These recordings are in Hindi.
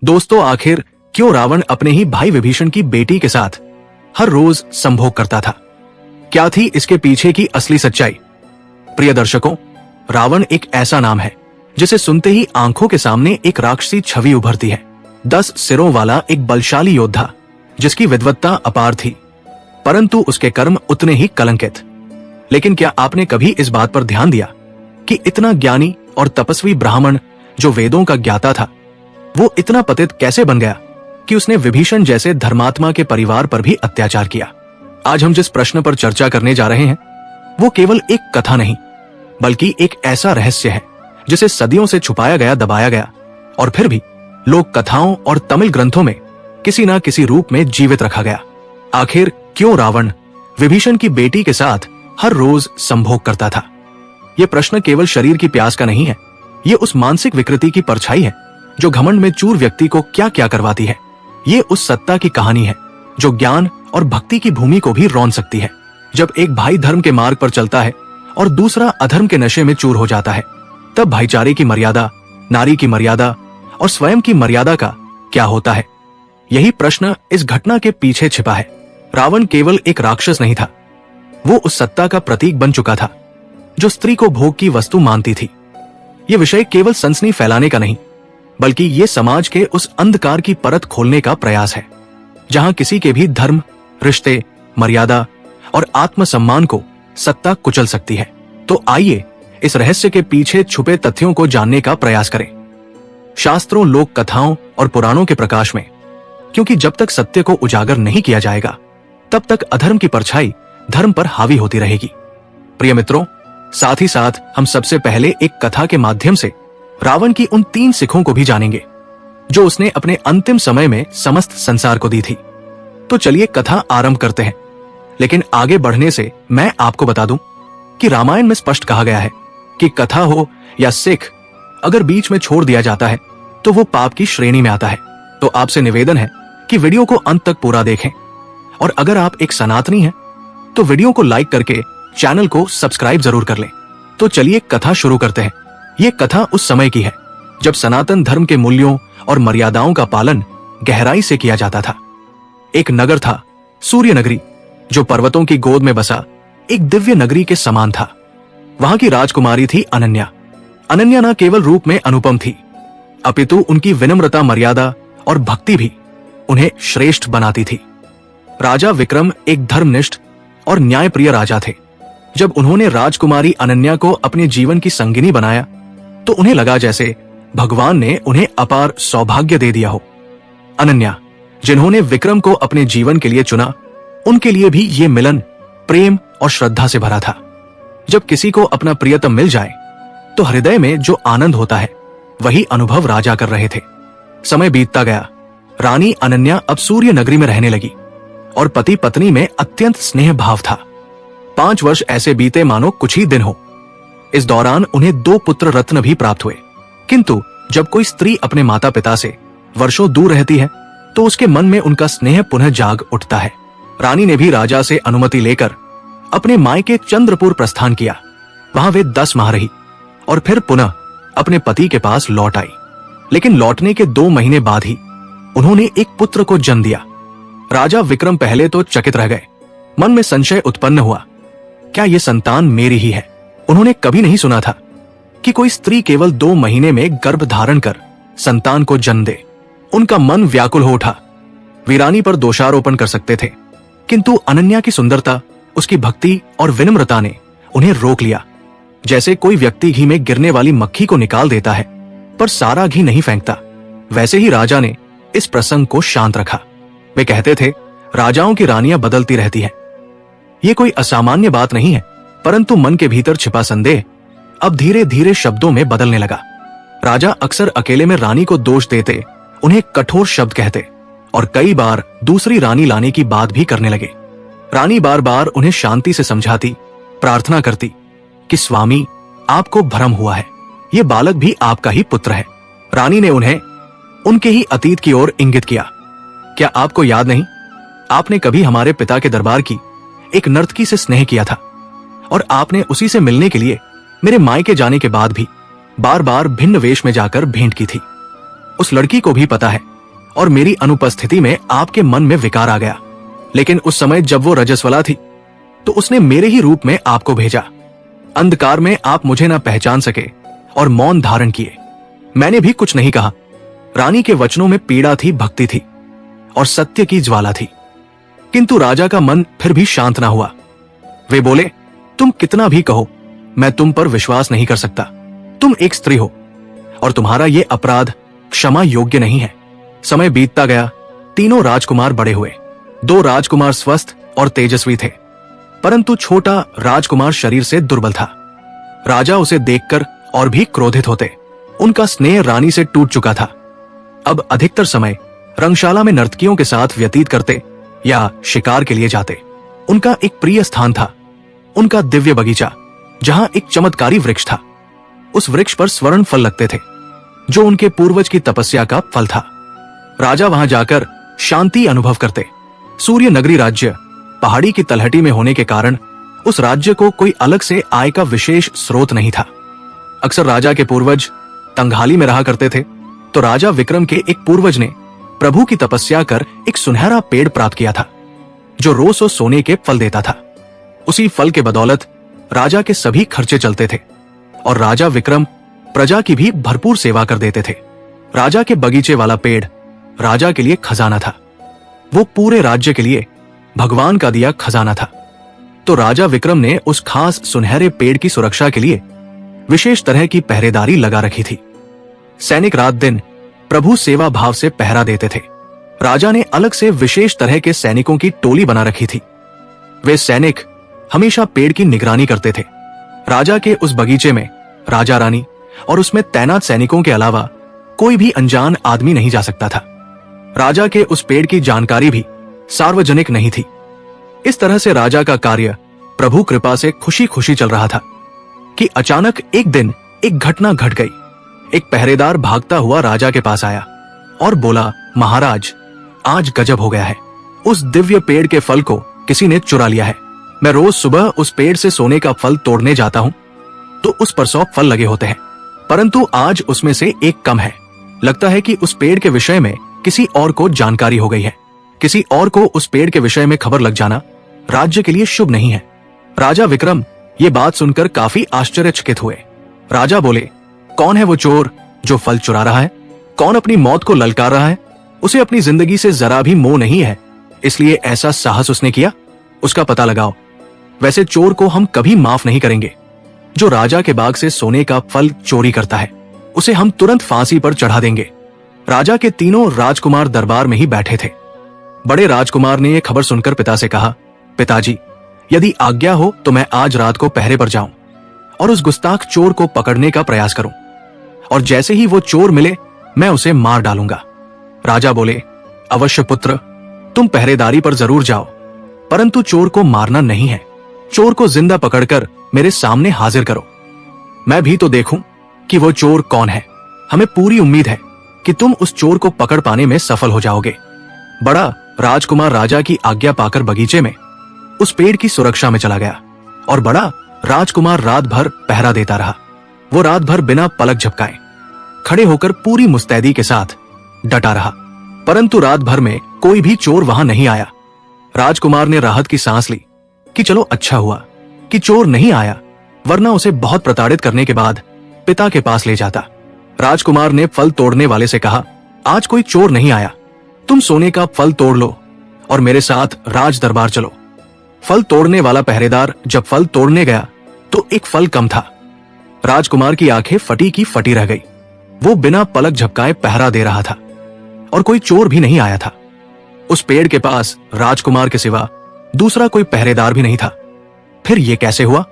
दोस्तों, आखिर क्यों रावण अपने ही भाई विभीषण की बेटी के साथ हर रोज संभोग करता था? क्या थी इसके पीछे की असली सच्चाई? प्रिय दर्शकों, रावण एक ऐसा नाम है जिसे सुनते ही आंखों के सामने एक राक्षसी छवि उभरती है। 10 सिरों वाला एक बलशाली योद्धा जिसकी विद्वत्ता अपार थी, परंतु उसके कर्म उतने ही कलंकित। लेकिन क्या आपने कभी इस बात पर ध्यान दिया कि इतना ज्ञानी और तपस्वी ब्राह्मण जो वेदों का ज्ञाता था, वो इतना पतित कैसे बन गया कि उसने विभीषण जैसे धर्मात्मा के परिवार पर भी अत्याचार किया? आज हम जिस प्रश्न पर चर्चा करने जा रहे हैं वो केवल एक कथा नहीं, बल्कि एक ऐसा रहस्य है जिसे सदियों से छुपाया गया, दबाया गया और फिर भी लोक कथाओं और तमिल ग्रंथों में किसी न किसी रूप में जीवित रखा गया। आखिर क्यों रावण विभीषण की बेटी के साथ हर रोज संभोग करता था? यह प्रश्न केवल शरीर की प्यास का नहीं है, ये उस मानसिक विकृति की परछाई है जो घमंड में चूर व्यक्ति को क्या क्या करवाती है। ये उस सत्ता की कहानी है जो ज्ञान और भक्ति की भूमि को भी रौंद सकती है। जब एक भाई धर्म के मार्ग पर चलता है और दूसरा अधर्म के नशे में चूर हो जाता है, तब भाईचारे की मर्यादा, नारी की मर्यादा और स्वयं की मर्यादा का क्या होता है? यही प्रश्न इस घटना के पीछे छिपा है। रावण केवल एक राक्षस नहीं था, वो उस सत्ता का प्रतीक बन चुका था जो स्त्री को भोग की वस्तु मानती थी। ये विषय केवल सनसनी फैलाने का नहीं, बल्कि ये समाज के उस अंधकार की परत खोलने का प्रयास है जहां किसी के भी धर्म, रिश्ते, मर्यादा और आत्मसम्मान को सत्ता कुचल सकती है। तो आइए इस रहस्य के पीछे छुपे तथ्यों को जानने का प्रयास करें, शास्त्रों, लोक कथाओं और पुराणों के प्रकाश में, क्योंकि जब तक सत्य को उजागर नहीं किया जाएगा तब तक अधर्म की परछाई धर्म पर हावी होती रहेगी। प्रिय मित्रों, साथ ही साथ हम सबसे पहले एक कथा के माध्यम से रावण की उन 3 सिखों को भी जानेंगे जो उसने अपने अंतिम समय में समस्त संसार को दी थी। तो चलिए कथा आरंभ करते हैं। लेकिन आगे बढ़ने से मैं आपको बता दूं कि रामायण में स्पष्ट कहा गया है कि कथा हो या सिख, अगर बीच में छोड़ दिया जाता है तो वो पाप की श्रेणी में आता है। तो आपसे निवेदन है कि वीडियो को अंत तक पूरा देखें, और अगर आप एक सनातनी हैं तो वीडियो को लाइक करके चैनल को सब्सक्राइब जरूर कर लें। तो चलिए कथा शुरू करते हैं। ये कथा उस समय की है जब सनातन धर्म के मूल्यों और मर्यादाओं का पालन गहराई से किया जाता था। एक नगर था, सूर्य नगरी, जो पर्वतों की गोद में बसा एक दिव्य नगरी के समान था। वहां की राजकुमारी थी अनन्या। अनन्या न केवल रूप में अनुपम थी, अपितु उनकी विनम्रता, मर्यादा और भक्ति भी उन्हें श्रेष्ठ बनाती थी। राजा विक्रम एक धर्मनिष्ठ और न्यायप्रिय राजा थे। जब उन्होंने राजकुमारी अनन्या को अपने जीवन की संगिनी बनाया तो उन्हें लगा जैसे भगवान ने उन्हें अपार सौभाग्य दे दिया हो। अनन्या, जिन्होंने विक्रम को अपने जीवन के लिए चुना, उनके लिए भी ये मिलन प्रेम और श्रद्धा से भरा था। जब किसी को अपना प्रियतम मिल जाए तो हृदय में जो आनंद होता है वही अनुभव राजा कर रहे थे। समय बीतता गया। रानी अनन्या अब सूर्य नगरी में रहने लगी और पति पत्नी में अत्यंत स्नेह भाव था। 5 वर्ष ऐसे बीते मानो कुछ ही दिन हो। इस दौरान उन्हें 2 पुत्र रत्न भी प्राप्त हुए। किंतु जब कोई स्त्री अपने माता पिता से वर्षों दूर रहती है तो उसके मन में उनका स्नेह पुनः जाग उठता है। रानी ने भी राजा से अनुमति लेकर अपने मायके चंद्रपुर प्रस्थान किया। वहां वे 10 माह रही और फिर पुनः अपने पति के पास लौट आई। लेकिन लौटने के 2 महीने बाद ही उन्होंने एक पुत्र को जन्म दिया। राजा विक्रम पहले तो चकित रह गए। मन में संशय उत्पन्न हुआ, क्या ये संतान मेरी ही है? उन्होंने कभी नहीं सुना था कि कोई स्त्री केवल 2 महीने में गर्भ धारण कर संतान को जन्म दे। उनका मन व्याकुल हो उठा। वीरानी पर दोषारोपण कर सकते थे, किंतु अनन्या की सुंदरता, उसकी भक्ति और विनम्रता ने उन्हें रोक लिया। जैसे कोई व्यक्ति घी में गिरने वाली मक्खी को निकाल देता है पर सारा घी नहीं फेंकता, वैसे ही राजा ने इस प्रसंग को शांत रखा। वे कहते थे, राजाओं की रानियां बदलती रहती हैं। ये कोई असामान्य बात नहीं है, परंतु मन के भीतर छिपा संदेह अब धीरे धीरे शब्दों में बदलने लगा। राजा अक्सर अकेले में रानी को दोष देते, उन्हें कठोर शब्द कहते और कई बार दूसरी रानी लाने की बात भी करने लगे। रानी बार बार उन्हें शांति से समझाती, प्रार्थना करती कि स्वामी, आपको भ्रम हुआ है, ये बालक भी आपका ही पुत्र है। रानी ने उन्हें उनके ही अतीत की ओर इंगित किया। क्या आपको याद नहीं, आपने कभी हमारे पिता के दरबार की एक नर्तकी से स्नेह किया था और आपने उसी से मिलने के लिए मेरे मायके जाने के बाद भी बार बार भिन्न वेश में जाकर भेंट की थी। उस लड़की को भी पता है और मेरी अनुपस्थिति में आपके मन में विकार आ गया। लेकिन उस समय जब वो रजस्वला थी तो उसने मेरे ही रूप में आपको भेजा। अंधकार में आप मुझे न पहचान सके और मौन धारण किए। मैंने भी कुछ नहीं कहा। रानी के वचनों में पीड़ा थी, भक्ति थी और सत्य की ज्वाला थी। किंतु राजा का मन फिर भी शांत ना हुआ। वे बोले, तुम कितना भी कहो, मैं तुम पर विश्वास नहीं कर सकता। तुम एक स्त्री हो और तुम्हारा ये अपराध क्षमा योग्य नहीं है। समय बीतता गया। तीनों राजकुमार बड़े हुए। 2 राजकुमार स्वस्थ और तेजस्वी थे, परंतु छोटा राजकुमार शरीर से दुर्बल था। राजा उसे देखकर और भी क्रोधित होते। उनका स्नेह रानी से टूट चुका था। अब अधिकतर समय रंगशाला में नर्तकियों के साथ व्यतीत करते या शिकार के लिए जाते। उनका एक प्रिय स्थान था, उनका दिव्य बगीचा, जहां एक चमत्कारी वृक्ष था। उस वृक्ष पर स्वर्ण फल लगते थे, जो उनके पूर्वज की तपस्या का फल था। राजा वहां जाकर शांति अनुभव करते। सूर्य नगरी राज्य पहाड़ी की तलहटी में होने के कारण उस राज्य को कोई अलग से आय का विशेष स्रोत नहीं था। अक्सर राजा के पूर्वज तंगहाली में रहा करते थे, तो राजा विक्रम के एक पूर्वज ने प्रभु की तपस्या कर एक सुनहरा पेड़ प्राप्त किया था, जो रोज सोने के फल देता था। उसी फल के बदौलत राजा के सभी खर्चे चलते थे और राजा विक्रम प्रजा की भी भरपूर सेवा कर देते थे। राजा के बगीचे वाला पेड़ राजा के लिए खजाना था। वो पूरे राज्य के लिए भगवान का दिया खजाना था। तो राजा विक्रम ने उस खास सुनहरे पेड़ की सुरक्षा के लिए विशेष तरह की पहरेदारी लगा रखी थी। सैनिक रात दिन प्रभु सेवा भाव से पहरा देते थे। राजा ने अलग से विशेष तरह के सैनिकों की टोली बना रखी थी। वे सैनिक हमेशा पेड़ की निगरानी करते थे। राजा के उस बगीचे में राजा रानी और उसमें तैनात सैनिकों के अलावा कोई भी अनजान आदमी नहीं जा सकता था। राजा के उस पेड़ की जानकारी भी सार्वजनिक नहीं थी। इस तरह से राजा का कार्य प्रभु कृपा से खुशी खुशी चल रहा था कि अचानक एक दिन एक घटना घट गई। एक पहरेदार भागता हुआ राजा के पास आया और बोला, महाराज, आज गजब हो गया है। उस दिव्य पेड़ के फल को किसी ने चुरा लिया है। मैं रोज सुबह उस पेड़ से सोने का फल तोड़ने जाता हूँ तो उस पर 100 फल लगे होते हैं, परंतु आज उसमें से एक कम है। लगता है कि उस पेड़ के विषय में किसी और को जानकारी हो गई है। किसी और को उस पेड़ के विषय में खबर लग जाना राज्य के लिए शुभ नहीं है। राजा विक्रम ये बात सुनकर काफी आश्चर्यचकित हुए। राजा बोले, कौन है वो चोर जो फल चुरा रहा है? कौन अपनी मौत को ललकार रहा है? उसे अपनी जिंदगी से जरा भी मोह नहीं है, इसलिए ऐसा साहस उसने किया। उसका पता लगाओ। वैसे चोर को हम कभी माफ नहीं करेंगे। जो राजा के बाग से सोने का फल चोरी करता है, उसे हम तुरंत फांसी पर चढ़ा देंगे। राजा के तीनों राजकुमार दरबार में ही बैठे थे। बड़े राजकुमार ने यह खबर सुनकर पिता से कहा, पिताजी, यदि आज्ञा हो तो मैं आज रात को पहरे पर जाऊं और उस गुस्ताख चोर को पकड़ने का प्रयास करूं, और जैसे ही वो चोर मिले मैं उसे मार डालूंगा। राजा बोले, अवश्य पुत्र, तुम पहरेदारी पर जरूर जाओ, परंतु चोर को मारना नहीं है। चोर को जिंदा पकड़कर मेरे सामने हाजिर करो। मैं भी तो देखूं कि वो चोर कौन है। हमें पूरी उम्मीद है कि तुम उस चोर को पकड़ पाने में सफल हो जाओगे। बड़ा राजकुमार राजा की आज्ञा पाकर बगीचे में उस पेड़ की सुरक्षा में चला गया और बड़ा राजकुमार रात भर पहरा देता रहा। वो रात भर बिना पलक झपकाए खड़े होकर पूरी मुस्तैदी के साथ डटा रहा, परंतु रात भर में कोई भी चोर वहां नहीं आया। राजकुमार ने राहत की सांस ली कि चलो अच्छा हुआ कि चोर नहीं आया, वरना उसे बहुत प्रताड़ित करने के बाद पिता के पास ले जाता। राजकुमार ने फल तोड़ने वाले से कहा, आज कोई चोर नहीं आया, तुम सोने का फल तोड़ लो और मेरे साथ राज दरबार चलो। फल तोड़ने वाला पहरेदार जब फल तोड़ने गया तो एक फल कम था। राजकुमार की आंखें फटी की फटी रह गई। वो बिना पलक झपकाए पहरा दे रहा था और कोई चोर भी नहीं आया था। उस पेड़ के पास राजकुमार के सिवा दूसरा कोई पहरेदार भी नहीं था। फिर ये कैसे हुआ?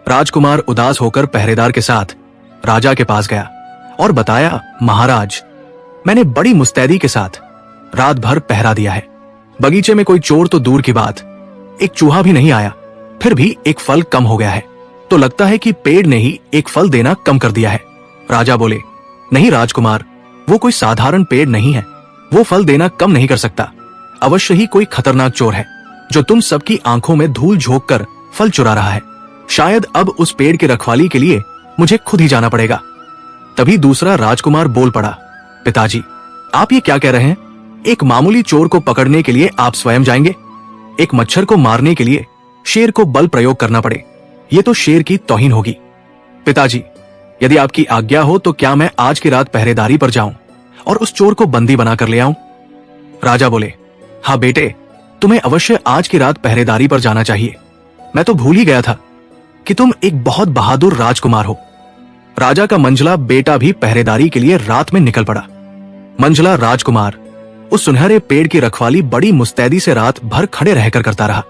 राजकुमार उदास होकर पहरेदार के साथ राजा के पास गया और बताया, महाराज, मैंने बड़ी मुस्तैदी के साथ रात भर पहरा दिया है। बगीचे में कोई चोर तो दूर की बात, एक चूहा भी नहीं आया। फिर भी एक फल कम हो गया है, तो लगता है कि पेड़ ने ही एक फल देना कम कर दिया है। राजा बोले, नहीं राजकुमार, वो कोई साधारण पेड़ नहीं है, वो फल देना कम नहीं कर सकता। अवश्य ही कोई खतरनाक चोर है जो तुम सबकी आंखों में धूल झोंक कर फल चुरा रहा है। शायद अब उस पेड़ की रखवाली के लिए मुझे खुद ही जाना पड़ेगा। तभी दूसरा राजकुमार बोल पड़ा, पिताजी, आप ये क्या कह रहे हैं? एक मामूली चोर को पकड़ने के लिए आप स्वयं जाएंगे? एक मच्छर को मारने के लिए शेर को बल प्रयोग करना पड़े, ये तो शेर की तौहीन होगी। पिताजी, यदि आपकी आज्ञा हो तो क्या मैं आज की रात पहरेदारी पर जाऊं और उस चोर को बंदी बनाकर ले आऊं? राजा बोले, हाँ बेटे, तुम्हें अवश्य आज की रात पहरेदारी पर जाना चाहिए। मैं तो भूल ही गया था कि तुम एक बहुत बहादुर राजकुमार हो। राजा का मंझला बेटा भी पहरेदारी के लिए रात में निकल पड़ा। मंझला राजकुमार उस सुनहरे पेड़ की रखवाली बड़ी मुस्तैदी से रात भर खड़े रहकर करता रहा।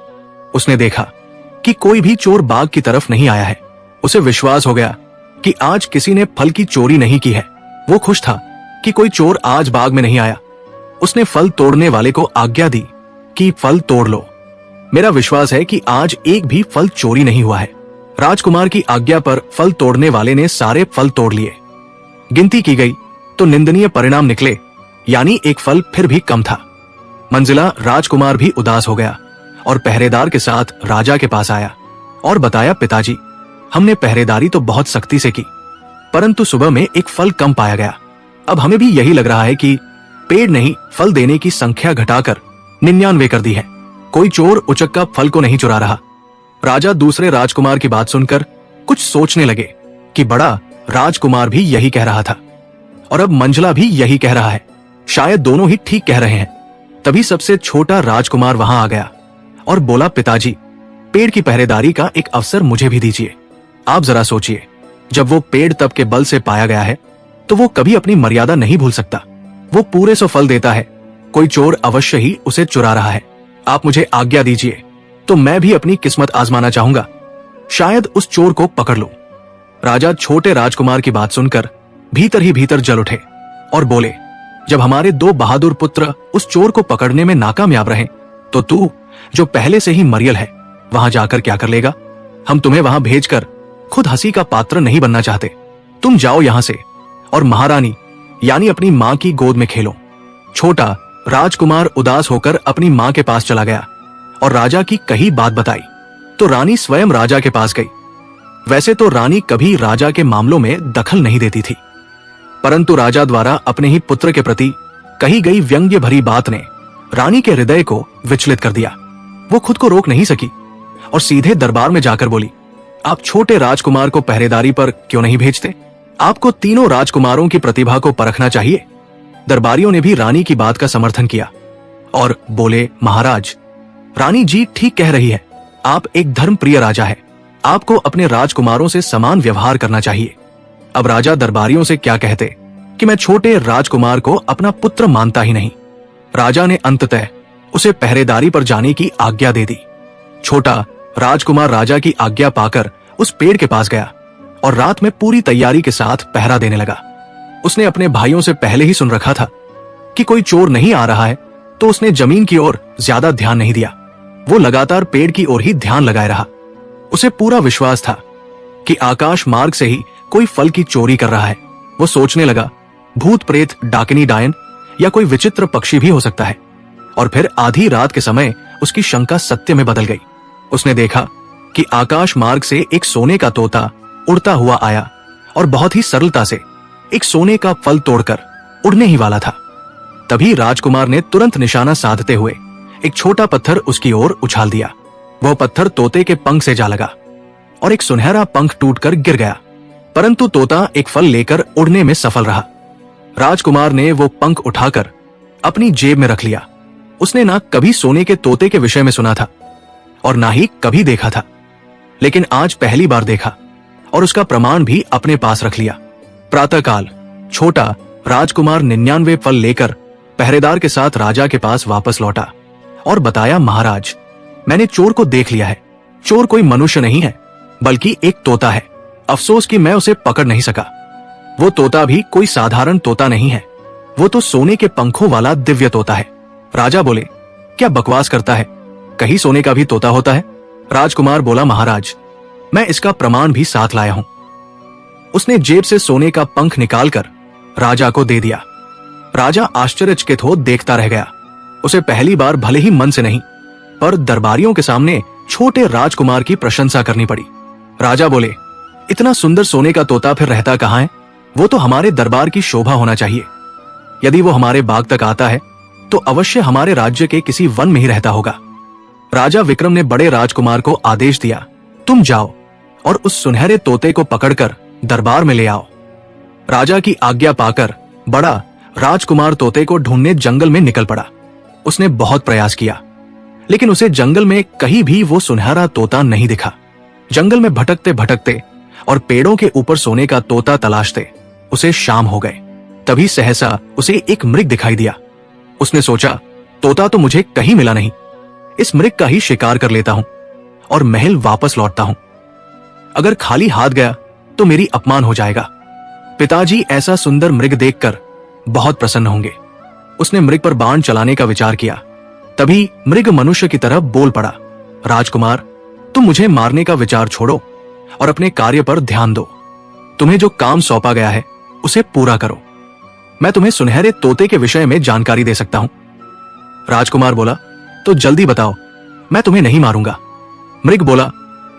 उसने देखा कि कोई भी चोर बाग की तरफ नहीं आया है। उसे विश्वास हो गया कि आज किसी ने फल की चोरी नहीं की है। वो खुश था कि कोई चोर आज बाग में नहीं आया। उसने फल तोड़ने वाले को आज्ञा दी कि फल तोड़ लो। मेरा विश्वास है कि आज एक भी फल चोरी नहीं हुआ है। राजकुमार की आज्ञा पर फल तोड़ने वाले ने सारे फल तोड़ लिए। गिनती की गई तो निंदनीय परिणाम निकले, यानी एक फल फिर भी कम था। मंजिला राजकुमार भी उदास हो गया और पहरेदार के साथ राजा के पास आया और बताया, पिताजी, हमने पहरेदारी तो बहुत सख्ती से की, परंतु सुबह में एक फल कम पाया गया। अब हमें भी यही लग रहा है कि पेड़ ने ही फल देने की संख्या घटाकर 99 कर दी है। कोई चोर उचक्का फल को नहीं चुरा रहा। राजा दूसरे राजकुमार की बात सुनकर कुछ सोचने लगे कि बड़ा राजकुमार भी यही कह रहा था और अब मंझला भी यही कह रहा है। शायद दोनों ही ठीक कह रहे हैं। तभी सबसे छोटा राजकुमार वहां आ गया और बोला, पिताजी, पेड़ की पहरेदारी का एक अवसर मुझे भी दीजिए। आप जरा सोचिए, जब वो पेड़ तप के बल से पाया गया है तो वो कभी अपनी मर्यादा नहीं भूल सकता। वो पूरे 100 फल देता है। कोई चोर अवश्य ही उसे चुरा रहा है। आप मुझे आज्ञा दीजिए तो मैं भी अपनी किस्मत आजमाना चाहूंगा। शायद उस चोर को पकड़ लूं। राजा छोटे राजकुमार की बात सुनकर भीतर ही भीतर जल उठे और बोले, जब हमारे 2 बहादुर पुत्र उस चोर को पकड़ने में नाकामयाब रहे तो तू, जो पहले से ही मरियल है, वहां जाकर क्या कर लेगा? हम तुम्हें वहां भेजकर खुद हंसी का पात्र नहीं बनना चाहते। तुम जाओ यहां से और महारानी यानी अपनी मां की गोद में खेलो। छोटा राजकुमार उदास होकर अपनी मां के पास चला गया और राजा की कही बात बताई तो रानी स्वयं राजा के पास गई। वैसे तो रानी कभी राजा के मामलों में दखल नहीं देती थी, परंतु राजा द्वारा अपने ही पुत्र के प्रति कही गई व्यंग्य भरी बात ने रानी के हृदय को विचलित कर दिया। वो खुद को रोक नहीं सकी और सीधे दरबार में जाकर बोली, आप छोटे राजकुमार को पहरेदारी पर क्यों नहीं भेजते? आपको तीनों राजकुमारों की प्रतिभा को परखना चाहिए। दरबारियों ने भी रानी की बात का समर्थन किया और बोले, महाराज, रानी जी ठीक कह रही है। आप एक धर्मप्रिय राजा है। आपको अपने राजकुमारों से समान व्यवहार करना चाहिए। अब राजा दरबारियों से क्या कहते कि मैं छोटे राजकुमार को अपना पुत्र मानता ही नहीं। राजा ने अंततः उसे पहरेदारी पर जाने की आज्ञा दे दी। छोटा राजकुमार राजा की आज्ञा पाकर उस पेड़ के पास गया और रात में पूरी तैयारी के साथ पहरा देने लगा। उसने अपने भाइयों से पहले ही सुन रखा था कि कोई चोर नहीं आ रहा है, तो उसने जमीन की ओर ज्यादा ध्यान नहीं दिया। वो लगातार पेड़ की ओर ही ध्यान लगाए रहा। उसे पूरा विश्वास था कि आकाश मार्ग से ही कोई फल की चोरी कर रहा है। वो सोचने लगा, भूत प्रेत, डाकिनी डायन या कोई विचित्र पक्षी भी हो सकता है। और फिर आधी रात के समय उसकी शंका सत्य में बदल गई। उसने देखा कि आकाश मार्ग से एक सोने का तोता उड़ता हुआ आया और बहुत ही सरलता से एक सोने का फल तोड़कर उड़ने ही वाला था। तभी राजकुमार ने तुरंत निशाना साधते हुए एक छोटा पत्थर उसकी ओर उछाल दिया। वह पत्थर तोते के पंख से जा लगा और एक सुनहरा पंख टूटकर गिर गया, परंतु तोता एक फल लेकर उड़ने में सफल रहा। राजकुमार ने वो पंख उठाकर अपनी जेब में रख लिया। उसने ना कभी सोने के तोते के विषय में सुना था और ना ही कभी देखा था, लेकिन आज पहली बार देखा और उसका प्रमाण भी अपने पास रख लिया। प्रातःकाल छोटा राजकुमार 99 फल लेकर पहरेदार के साथ राजा के पास वापस लौटा और बताया, महाराज, मैंने चोर को देख लिया है। चोर कोई मनुष्य नहीं है, बल्कि एक तोता है। अफसोस कि मैं उसे पकड़ नहीं सका। वो तोता भी कोई साधारण तोता नहीं है, वो तो सोने के पंखों वाला दिव्य तोता है। राजा बोले, क्या बकवास करता है? कहीं सोने का भी तोता होता है? राजकुमार बोला, महाराज, मैं इसका प्रमाण भी साथ लाया हूं। उसने जेब से सोने का पंख निकालकर राजा को दे दिया। राजा आश्चर्यचकित हो देखता रह गया। उसे पहली बार भले ही मन से नहीं, पर दरबारियों के सामने छोटे राजकुमार की प्रशंसा करनी पड़ी। राजा बोले, इतना सुंदर सोने का तोता फिर रहता कहां है? वो तो हमारे दरबार की शोभा होना चाहिए। यदि वो हमारे बाग तक आता है तो अवश्य हमारे राज्य के किसी वन में ही रहता होगा। राजा विक्रम ने बड़े राजकुमार को आदेश दिया, तुम जाओ और उस सुनहरे तोते को पकड़कर दरबार में ले आओ। राजा की आज्ञा पाकर बड़ा राजकुमार तोते को ढूंढने जंगल में निकल पड़ा। उसने बहुत प्रयास किया, लेकिन उसे जंगल में कहीं भी वो सुनहरा तोता नहीं दिखा। जंगल में भटकते भटकते और पेड़ों के ऊपर सोने का तोता तलाशते उसे शाम हो गए। तभी सहसा उसे एक मृग दिखाई दिया। उसने सोचा, तोता तो मुझे कहीं मिला नहीं, इस मृग का ही शिकार कर लेता हूं और महल वापस लौटता हूं। अगर खाली हाथ गया तो मेरी अपमान हो जाएगा। पिताजी ऐसा सुंदर मृग देखकर बहुत प्रसन्न होंगे। उसने मृग पर बाण चलाने का विचार किया। तभी मृग मनुष्य की तरह बोल पड़ा, राजकुमार, तुम मुझे मारने का विचार छोड़ो और अपने कार्य पर ध्यान दो। तुम्हें जो काम सौंपा गया है उसे पूरा करो। मैं तुम्हें सुनहरे तोते के विषय में जानकारी दे सकता हूं। राजकुमार बोला, तो जल्दी बताओ, मैं तुम्हें नहीं मारूंगा। मृग बोला,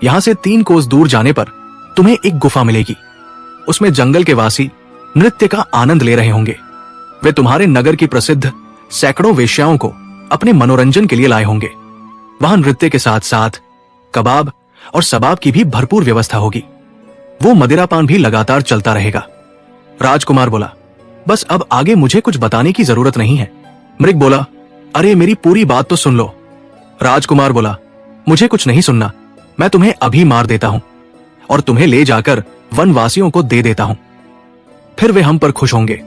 यहां से 3 कोस दूर जाने पर तुम्हें एक गुफा मिलेगी। उसमें जंगल के वासी नृत्य का आनंद ले रहे होंगे। वे तुम्हारे नगर की प्रसिद्ध सैकड़ों वेश्याओं को अपने मनोरंजन के लिए लाए होंगे। वहां नृत्य के साथ साथ कबाब और सबाब की भी भरपूर व्यवस्था होगी। वो मदिरापान भी लगातार चलता रहेगा। राजकुमार बोला, बस अब आगे मुझे कुछ बताने की जरूरत नहीं है। मृग बोला, अरे मेरी पूरी बात तो सुन लो। राजकुमार बोला, मुझे कुछ नहीं सुनना, मैं तुम्हें अभी मार देता हूं और तुम्हें ले जाकर वनवासियों को दे देता हूं। फिर वे हम पर खुश होंगे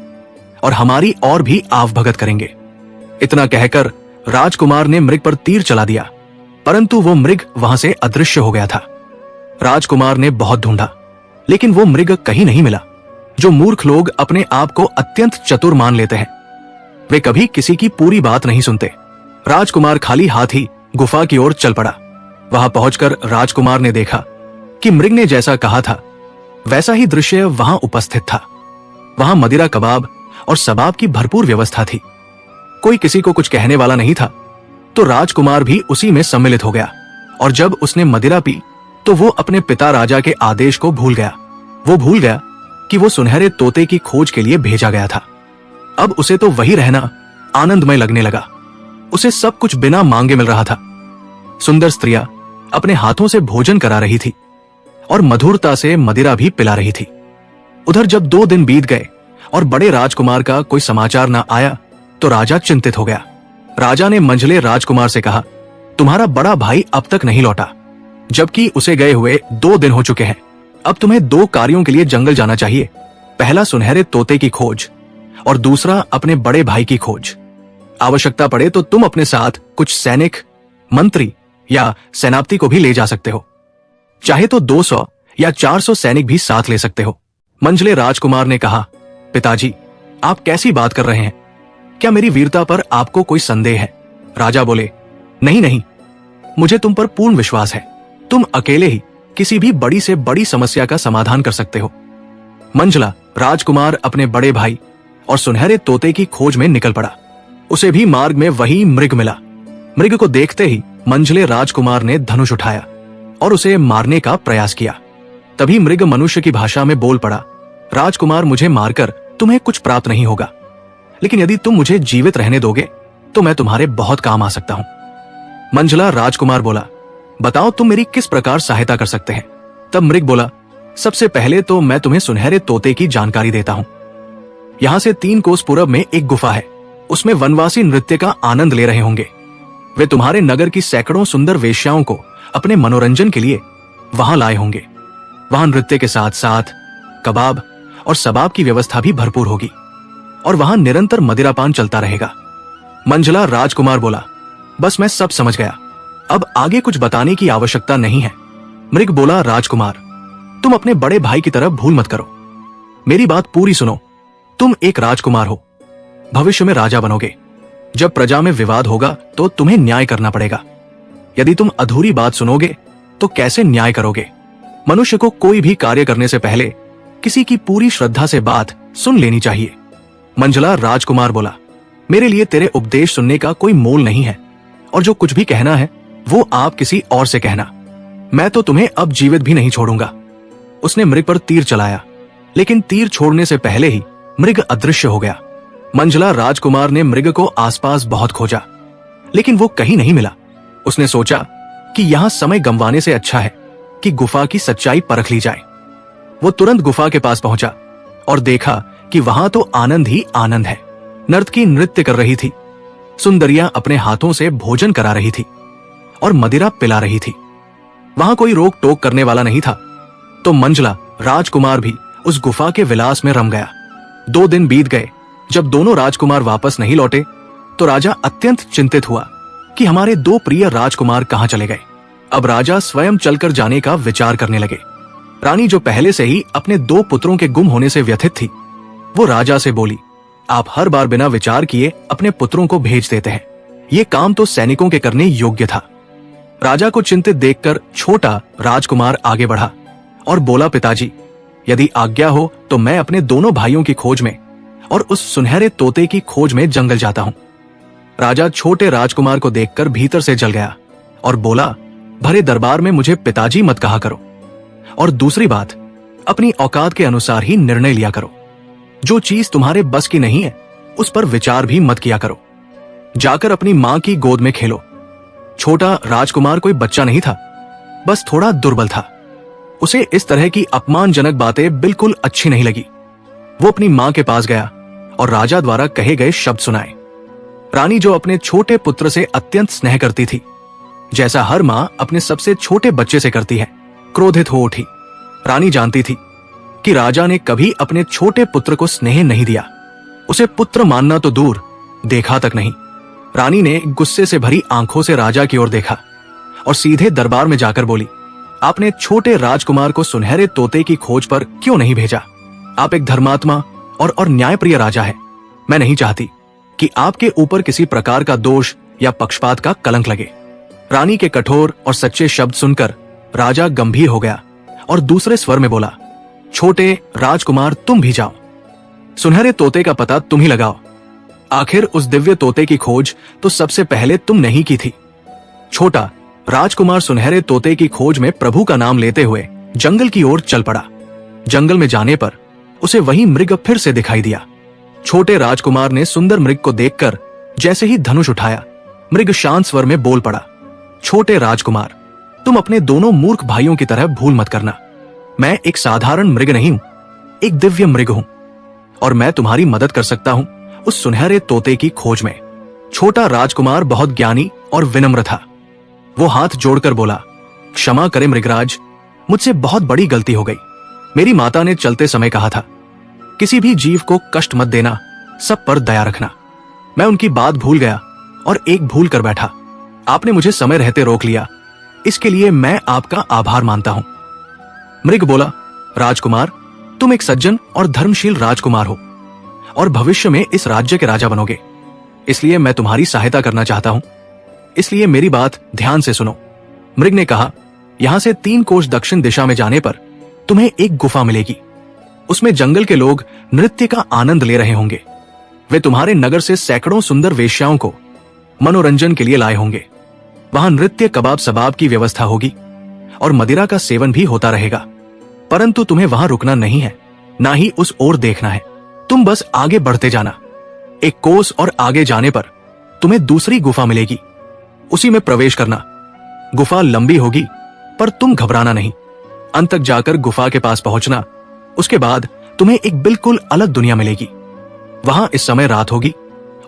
और हमारी और भी आवभगत करेंगे। इतना कहकर राजकुमार ने मृग पर तीर चला दिया, परंतु वो मृग वहां से अदृश्य हो गया था। राजकुमार ने बहुत ढूंढा, लेकिन वो मृग कहीं नहीं मिला। जो मूर्ख लोग अपने आप को अत्यंत चतुर मान लेते हैं, वे कभी किसी की पूरी बात नहीं सुनते। राजकुमार खाली हाथ ही गुफा की ओर चल पड़ा। वहां पहुंचकर राजकुमार ने देखा कि मृग ने जैसा कहा था वैसा ही दृश्य वहां उपस्थित था। वहां मदिरा, कबाब और सबाब की भरपूर व्यवस्था थी। कोई किसी को कुछ कहने वाला नहीं था, तो राजकुमार भी उसी में सम्मिलित हो गया। और जब उसने मदिरा पी तो वो अपने पिता राजा के आदेश को भूल गया। वो भूल गया कि वो सुनहरे तोते की खोज के लिए भेजा गया था। अब उसे तो वही रहना आनंदमय लगने लगा। उसे सब कुछ बिना मांगे मिल रहा था। सुंदर स्त्रियां अपने हाथों से भोजन करा रही थी और मधुरता से मदिरा भी पिला रही थी। उधर जब 2 दिन बीत गए और बड़े राजकुमार का कोई समाचार न आया तो राजा चिंतित हो गया। राजा ने मंझले राजकुमार से कहा, तुम्हारा बड़ा भाई अब तक नहीं लौटा, जबकि उसे गए हुए 2 दिन हो चुके हैं। अब तुम्हें 2 कार्यों के लिए जंगल जाना चाहिए। पहला सुनहरे तोते की खोज और दूसरा अपने बड़े भाई की खोज। आवश्यकता पड़े तो तुम अपने साथ कुछ सैनिक, मंत्री या सेनापति को भी ले जा सकते हो। चाहे तो 200 या 400 सैनिक भी साथ ले सकते हो। मंझले राजकुमार ने कहा, पिताजी, आप कैसी बात कर रहे हैं? क्या मेरी वीरता पर आपको कोई संदेह है? राजा बोले, नहीं नहीं, मुझे तुम पर पूर्ण विश्वास है। तुम अकेले ही किसी भी बड़ी से बड़ी समस्या का समाधान कर सकते हो। मंझला राजकुमार अपने बड़े भाई और सुनहरे तोते की खोज में निकल पड़ा। उसे भी मार्ग में वही मृग मिला। मृग को देखते ही मंझले राजकुमार ने धनुष उठाया और उसे मारने का प्रयास किया। तभी मृग मनुष्य की भाषा में बोल पड़ा, राजकुमार, मुझे मारकर तुम्हें कुछ प्राप्त नहीं होगा, लेकिन यदि तुम मुझे जीवित रहने दोगे तो मैं तुम्हारे बहुत काम आ सकता हूं। मंझला राजकुमार बोला, बताओ तुम मेरी किस प्रकार सहायता कर सकते हैं? तब मृग बोला, सबसे पहले तो मैं तुम्हें सुनहरे तोते की जानकारी देता हूं। यहां से 3 कोस पूरब में एक गुफा है। उसमें वनवासी नृत्य का आनंद ले रहे होंगे। वे तुम्हारे नगर की सैकड़ों सुंदर वेश्याओं को अपने मनोरंजन के लिए वहां लाए होंगे। वहां नृत्य के साथ साथ कबाब और सबाब की व्यवस्था भी भरपूर होगी और वहां निरंतर मदिरापान चलता रहेगा। मंझला राजकुमार बोला, बस मैं सब समझ गया, अब आगे कुछ बताने की आवश्यकता नहीं है। मृग बोला, राजकुमार, तुम अपने बड़े भाई की तरह भूल मत करो। मेरी बात पूरी सुनो। तुम एक राजकुमार हो, भविष्य में राजा बनोगे। जब प्रजा में विवाद होगा तो तुम्हें न्याय करना पड़ेगा। यदि तुम अधूरी बात सुनोगे तो कैसे न्याय करोगे? मनुष्य को कोई भी कार्य करने से पहले किसी की पूरी श्रद्धा से बात सुन लेनी चाहिए। मंझला राजकुमार बोला, मेरे लिए तेरे उपदेश सुनने का कोई मोल नहीं है, और जो कुछ भी कहना है वो आप किसी और से कहना। मैं तो तुम्हें अब जीवित भी नहीं छोड़ूंगा। उसने मृग पर तीर चलाया, लेकिन तीर छोड़ने से पहले ही मृग अदृश्य हो गया। मंझला राजकुमार ने मृग को आसपास बहुत खोजा, लेकिन वो कहीं नहीं मिला। उसने सोचा कि यहां समय गंवाने से अच्छा है कि गुफा की सच्चाई परख ली जाए। वो तुरंत गुफा के पास पहुंचा और देखा कि वहां तो आनंद ही आनंद है। नर्तकी नृत्य कर रही थी, सुंदरियां अपने हाथों से भोजन करा रही थी और मदिरा पिला रही थी। वहां कोई रोक टोक करने वाला नहीं था। तो मंझला राजकुमार भी उस गुफा के विलास में रम गया। 2 दिन बीत गए। जब दोनों राजकुमार वापस नहीं लौटे तो राजा अत्यंत चिंतित हुआ कि हमारे 2 प्रिय राजकुमार कहां चले गए। अब राजा स्वयं चलकर जाने का विचार करने लगे। रानी, जो पहले से ही अपने 2 पुत्रों के गुम होने से व्यथित थी, वो राजा से बोली, आप हर बार बिना विचार किए अपने पुत्रों को भेज देते हैं। ये काम तो सैनिकों के करने योग्य था। राजा को चिंतित देखकर छोटा राजकुमार आगे बढ़ा और बोला, पिताजी, यदि आज्ञा हो तो मैं अपने दोनों भाइयों की खोज में और उस सुनहरे तोते की खोज में जंगल जाता हूं। राजा छोटे राजकुमार को देखकर भीतर से जल गया और बोला, भरे दरबार में मुझे पिताजी मत कहा करो, और दूसरी बात, अपनी औकात के अनुसार ही निर्णय लिया करो। जो चीज तुम्हारे बस की नहीं है उस पर विचार भी मत किया करो। जाकर अपनी मां की गोद में खेलो। छोटा राजकुमार कोई बच्चा नहीं था, बस थोड़ा दुर्बल था। उसे इस तरह की अपमानजनक बातें बिल्कुल अच्छी नहीं लगी। वो अपनी मां के पास गया और राजा द्वारा कहे गए शब्द सुनाए। रानी, जो अपने छोटे पुत्र से अत्यंत स्नेह करती थी, जैसा हर मां अपने सबसे छोटे बच्चे से करती है, क्रोधित हो उठी। रानी जानती थी कि राजा ने कभी अपने छोटे पुत्र को स्नेह नहीं दिया। उसे पुत्र मानना तो दूर, देखा तक नहीं। रानी ने गुस्से से भरी आंखों से राजा की ओर देखा और सीधे दरबार में जाकर बोली, आपने छोटे राजकुमार को सुनहरे तोते की खोज पर क्यों नहीं भेजा? आप एक धर्मात्मा और न्यायप्रिय राजा है। मैं नहीं चाहती कि आपके ऊपर किसी प्रकार का दोष या पक्षपात का कलंक लगे। रानी के कठोर और सच्चे शब्द सुनकर राजा गंभीर हो गया और दूसरे स्वर में बोला, छोटे राजकुमार, तुम भी जाओ। सुनहरे तोते का पता तुम ही लगाओ। आखिर उस दिव्य तोते की खोज तो सबसे पहले तुमने ही की थी। छोटा राजकुमार सुनहरे तोते की खोज में प्रभु का नाम लेते हुए जंगल की ओर चल पड़ा। जंगल में जाने पर उसे वही मृग फिर से दिखाई दिया। छोटे राजकुमार ने सुंदर मृग को देखकर जैसे ही धनुष उठाया, मृग शांत स्वर में बोल पड़ा, छोटे राजकुमार, तुम अपने दोनों मूर्ख भाइयों की तरह भूल मत करना। मैं एक साधारण मृग नहीं हूं, एक दिव्य मृग हूं, और मैं तुम्हारी मदद कर सकता हूं उस सुनहरे तोते की खोज में। छोटा राजकुमार बहुत ज्ञानी और विनम्र था। वो हाथ जोड़कर बोला, क्षमा करें मृगराज, मुझसे बहुत बड़ी गलती हो गई। मेरी माता ने चलते समय कहा था, किसी भी जीव को कष्ट मत देना, सब पर दया रखना। मैं उनकी बात भूल गया और एक भूल कर बैठा। आपने मुझे समय रहते रोक लिया, इसके लिए मैं आपका आभार मानता हूं। मृग बोला, राजकुमार, तुम एक सज्जन और धर्मशील राजकुमार हो और भविष्य में इस राज्य के राजा बनोगे, इसलिए मैं तुम्हारी सहायता करना चाहता हूं, इसलिए मेरी बात ध्यान से सुनो। मृग ने कहा, यहां से 3 कोस दक्षिण दिशा में जाने पर तुम्हें एक गुफा मिलेगी। उसमें जंगल के लोग नृत्य का आनंद ले रहे होंगे। वे तुम्हारे नगर से सैकड़ों सुंदर वेश्याओं को मनोरंजन के लिए लाए होंगे। वहां नृत्य, कबाब सबाब की व्यवस्था होगी और मदिरा का सेवन भी होता रहेगा। परंतु तुम्हें वहां रुकना नहीं है, ना ही उस ओर देखना है। तुम बस आगे बढ़ते जाना। 1 कोस और आगे जाने पर तुम्हें दूसरी गुफा मिलेगी, उसी में प्रवेश करना। गुफा लंबी होगी पर तुम घबराना नहीं। अंत तक जाकर गुफा के पास पहुंचना। उसके बाद तुम्हें एक बिल्कुल अलग दुनिया मिलेगी। वहां इस समय रात होगी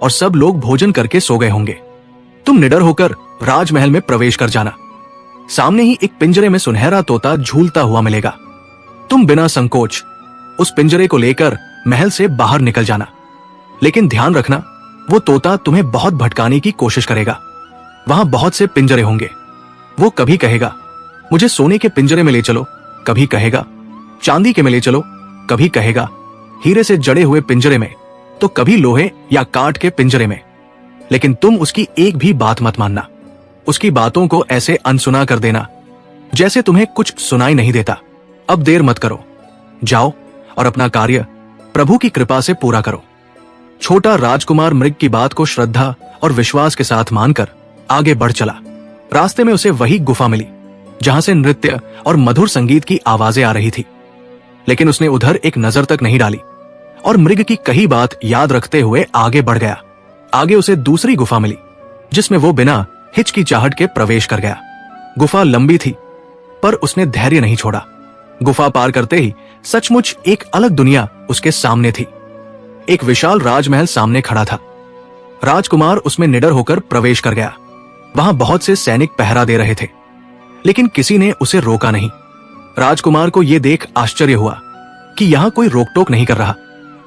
और सब लोग भोजन करके सो गए होंगे। तुम निडर होकर राजमहल में प्रवेश कर जाना। सामने ही एक पिंजरे में सुनहरा तोता झूलता हुआ मिलेगा। तुम बिना संकोच उस पिंजरे को लेकर महल से बाहर निकल जाना। लेकिन ध्यान रखना, वो तोता तुम्हें बहुत भटकाने की कोशिश करेगा। वहां बहुत से पिंजरे होंगे। वो कभी कहेगा, मुझे सोने के पिंजरे में ले चलो, कभी कहेगा चांदी के में ले चलो, कभी कहेगा हीरे से जड़े हुए पिंजरे में, तो कभी लोहे या काठ के पिंजरे में। लेकिन तुम उसकी एक भी बात मत मानना। उसकी बातों को ऐसे अनसुना कर देना जैसे तुम्हें कुछ सुनाई नहीं देता। अब देर मत करो, जाओ और अपना कार्य प्रभु की कृपा से पूरा करो। छोटा राजकुमार मृग की बात को श्रद्धा और विश्वास के साथ मानकर आगे बढ़ चला। रास्ते में उसे वही गुफा मिली जहां से नृत्य और मधुर संगीत की आवाजें आ रही थी। लेकिन उसने उधर एक नजर तक नहीं डाली और मृग की कही बात याद रखते हुए आगे बढ़ गया। आगे उसे दूसरी गुफा मिली जिसमें वो बिना हिचकिचाहट के प्रवेश कर गया। गुफा लंबी थी पर उसने धैर्य नहीं छोड़ा। गुफा पार करते ही सचमुच एक अलग दुनिया उसके सामने थी। एक विशाल राजमहल सामने खड़ा था। राजकुमार उसमें निडर होकर प्रवेश कर गया। वहां बहुत से सैनिक पहरा दे रहे थे लेकिन किसी ने उसे रोका नहीं। राजकुमार को यह देख आश्चर्य हुआ कि यहां कोई रोक टोक नहीं कर रहा।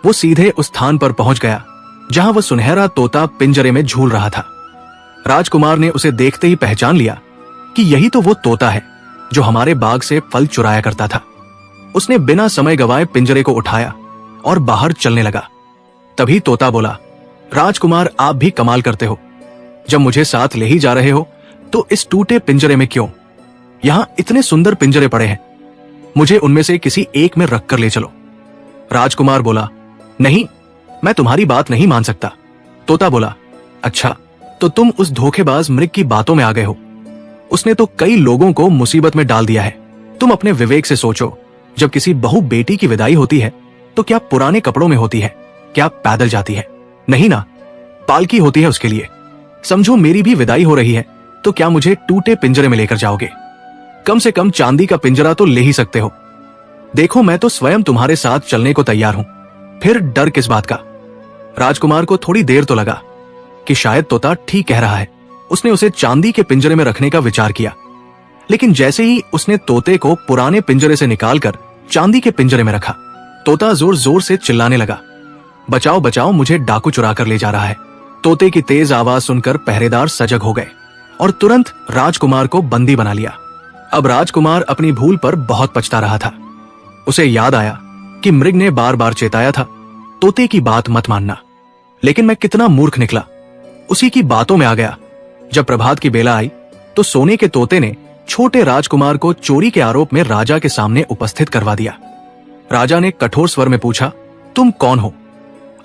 वो सीधे उस स्थान पर पहुंच गया जहां वह सुनहरा तोता पिंजरे में झूल रहा था। राजकुमार ने उसे देखते ही पहचान लिया कि यही तो वो तोता है जो हमारे बाग से फल चुराया करता था। उसने बिना समय गवाए पिंजरे को उठाया और बाहर चलने लगा। तभी तोता बोला, राजकुमार आप भी कमाल करते हो। जब मुझे साथ ले ही जा रहे हो तो इस टूटे पिंजरे में क्यों? यहां इतने सुंदर पिंजरे पड़े हैं, मुझे उनमें से किसी एक में रखकर ले चलो। राजकुमार बोला, नहीं, मैं तुम्हारी बात नहीं मान सकता। तोता बोला, अच्छा तो तुम उस धोखेबाज मृग की बातों में आ गए हो। उसने तो कई लोगों को मुसीबत में डाल दिया है। तुम अपने विवेक से सोचो, जब किसी बहू बेटी की विदाई होती है तो क्या पुराने कपड़ों में होती है? क्या पैदल जाती है? नहीं ना, पालकी होती है उसके लिए। समझो मेरी भी विदाई हो रही है तो क्या मुझे टूटे पिंजरे में लेकर जाओगे? कम से कम चांदी का पिंजरा तो ले ही सकते हो। देखो मैं तो स्वयं तुम्हारे साथ चलने को तैयार हूं, फिर डर किस बात का? राजकुमार को थोड़ी देर तो लगा कि शायद तोता ठीक कह रहा है। उसने उसे चांदी के पिंजरे में रखने का विचार किया, लेकिन जैसे ही उसने तोते को पुराने पिंजरे से निकालकर चांदी के पिंजरे में रखा, तोता जोर जोर से चिल्लाने लगा, बचाओ बचाओ, मुझे डाकू चुरा कर ले जा रहा है। तोते की तेज आवाज सुनकर पहरेदार सजग हो गए और तुरंत राजकुमार को बंदी बना लिया। अब राजकुमार अपनी भूल पर बहुत पछता रहा था। उसे याद आया कि मृग ने बार बार चेताया था, तोते की बात मत मानना। लेकिन मैं कितना मूर्ख निकला, उसी की बातों में आ गया। जब प्रभात की बेला आई तो सोने के तोते ने छोटे राजकुमार को चोरी के आरोप में राजा के सामने उपस्थित करवा दिया। राजा ने कठोर स्वर में पूछा, तुम कौन हो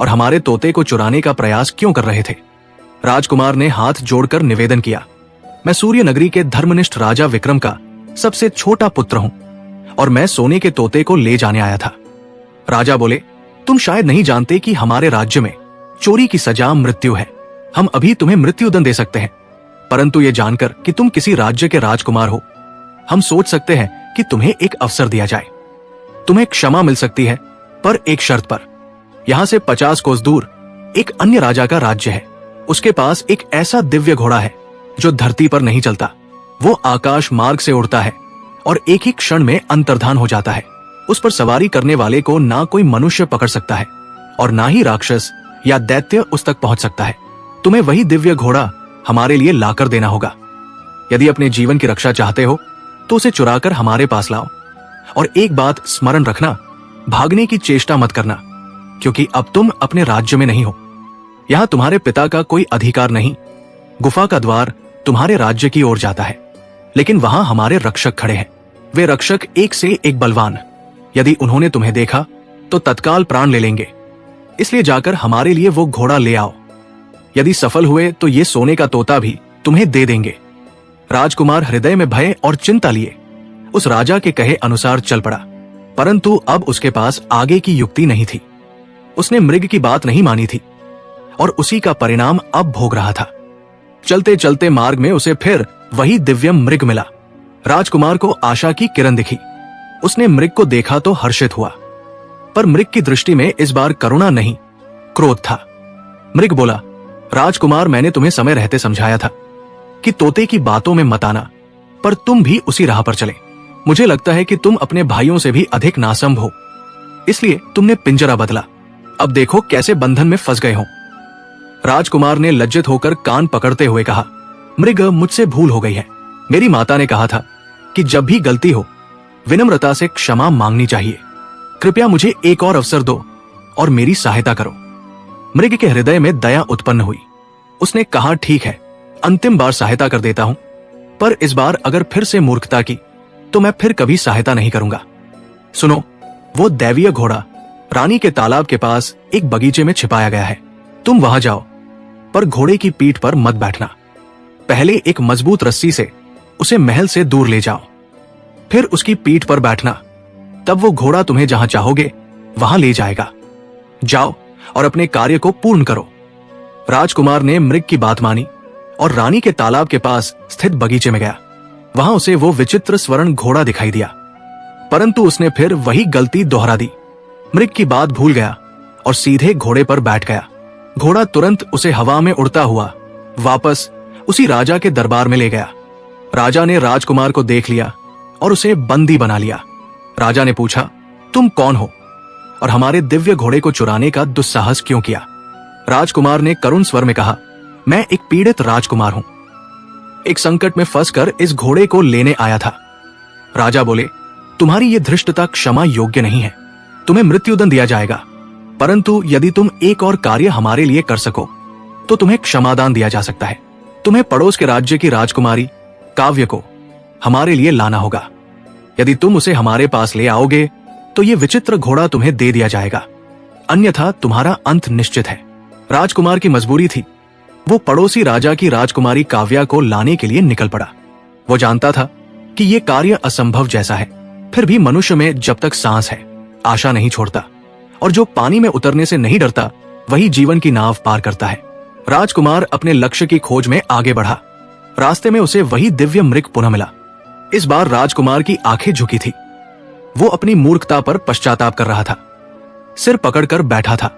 और हमारे तोते को चुराने का प्रयास क्यों कर रहे थे? राजकुमार ने हाथ जोड़कर निवेदन किया, मैं सूर्य नगरी के धर्मनिष्ठ राजा विक्रम का सबसे छोटा पुत्र हूं और मैं सोने के तोते को ले जाने आया था। राजा बोले, तुम शायद नहीं जानते कि हमारे राज्य में चोरी की सजा मृत्यु है। हम अभी तुम्हें मृत्युदंड दे सकते हैं, परंतु ये जानकर कि तुम किसी राज्य के राजकुमार हो, हम सोच सकते हैं कि तुम्हें एक अवसर दिया जाए। तुम्हें क्षमा मिल सकती है, पर एक शर्त पर। यहां से 50 कोस दूर एक अन्य राजा का राज्य है। उसके पास एक ऐसा दिव्य घोड़ा है जो धरती पर नहीं चलता। वो आकाश मार्ग से उड़ता है और एक ही क्षण में अंतर्धान हो जाता है। उस पर सवारी करने वाले को ना कोई मनुष्य पकड़ सकता है और ना ही राक्षस या दैत्य उस तक पहुंच सकता है। तुम्हें वही दिव्य घोड़ा हमारे लिए लाकर देना होगा। यदि अपने जीवन की रक्षा चाहते हो तो उसे चुराकर हमारे पास लाओ। और एक बात स्मरण रखना, भागने की चेष्टा मत करना, क्योंकि अब तुम अपने राज्य में नहीं हो। यहां तुम्हारे पिता का कोई अधिकार नहीं। गुफा का द्वार तुम्हारे राज्य की ओर जाता है, लेकिन वहां हमारे रक्षक खड़े हैं। वे रक्षक एक से एक बलवान। यदि उन्होंने तुम्हें देखा तो तत्काल प्राण ले लेंगे। इसलिए जाकर हमारे लिए वो घोड़ा ले आओ। यदि सफल हुए तो ये सोने का तोता भी तुम्हें दे देंगे। राजकुमार हृदय में भय और चिंता लिए उस राजा के कहे अनुसार चल पड़ा, परंतु अब उसके पास आगे की युक्ति नहीं थी। उसने मृग की बात नहीं मानी थी और उसी का परिणाम अब भोग रहा था। चलते चलते मार्ग में उसे फिर वही दिव्य मृग मिला। राजकुमार को आशा की किरण दिखी। उसने मृग को देखा तो हर्षित हुआ, पर मृग की दृष्टि में इस बार करुणा नहीं, क्रोध था। मृग बोला, राजकुमार, मैंने तुम्हें समय रहते समझाया था कि तोते की बातों में मत आना, पर तुम भी उसी राह पर चले। मुझे लगता है कि तुम अपने भाइयों से भी अधिक नासंभ हो, इसलिए तुमने पिंजरा बदला। अब देखो कैसे बंधन में फंस गए हो। राजकुमार ने लज्जित होकर कान पकड़ते हुए कहा, मृग, मुझसे भूल हो गई है। मेरी माता ने कहा था कि जब भी गलती हो विनम्रता से क्षमा मांगनी चाहिए। कृपया मुझे एक और अवसर दो और मेरी सहायता करो। मृग के हृदय में दया उत्पन्न हुई। उसने कहा, ठीक है, अंतिम बार सहायता कर देता हूं, पर इस बार अगर फिर से मूर्खता की तो मैं फिर कभी सहायता नहीं करूंगा। सुनो, वो दैवीय घोड़ा रानी के तालाब के पास एक बगीचे में छिपाया गया है। तुम वहां जाओ, पर घोड़े की पीठ पर मत बैठना। पहले एक मजबूत रस्सी से उसे महल से दूर ले जाओ, फिर उसकी पीठ पर बैठना। तब वो घोड़ा तुम्हें जहां चाहोगे वहां ले जाएगा। जाओ और अपने कार्य को पूर्ण करो। राजकुमार ने मृग की बात मानी और रानी के तालाब के पास स्थित बगीचे में गया। वहां उसे वो विचित्र स्वर्ण घोड़ा दिखाई दिया, परंतु उसने फिर वही गलती दोहरा दी। मृग की बात भूल गया और सीधे घोड़े पर बैठ गया। घोड़ा तुरंत उसे हवा में उड़ता हुआ वापस उसी राजा के दरबार में ले गया। राजा ने राजकुमार को देख लिया और उसे बंदी बना लिया। राजा ने पूछा, तुम कौन हो और हमारे दिव्य घोड़े को चुराने का दुस्साहस क्यों किया? राजकुमार ने करुण स्वर में कहा, मैं एक पीड़ित राजकुमार हूं, एक संकट में फंसकर इस घोड़े को लेने आया था। राजा बोले, तुम्हारी ये धृष्टता क्षमा योग्य नहीं है, तुम्हें मृत्युदंड दिया जाएगा, परंतु यदि तुम एक और कार्य हमारे लिए कर सको तो तुम्हें क्षमादान दिया जा सकता है। तुम्हें पड़ोस के राज्य की राजकुमारी काव्य को हमारे लिए लाना होगा। यदि तुम उसे हमारे पास ले आओगे तो ये विचित्र घोड़ा तुम्हें दे दिया जाएगा, अन्यथा तुम्हारा अंत निश्चित है। राजकुमार की मजबूरी थी, वो पड़ोसी राजा की राजकुमारी काव्या को लाने के लिए निकल पड़ा। वो जानता था कि ये कार्य असंभव जैसा है, फिर भी मनुष्य में जब तक सांस है आशा नहीं छोड़ता, और जो पानी में उतरने से नहीं डरता वही जीवन की नाव पार करता है। राजकुमार अपने लक्ष्य की खोज में आगे बढ़ा। रास्ते में उसे वही दिव्य मृग पुनः मिला। इस बार राजकुमार की आंखें झुकी थी। वो अपनी मूर्खता पर पश्चाताप कर रहा था, सिर पकड़कर बैठा था।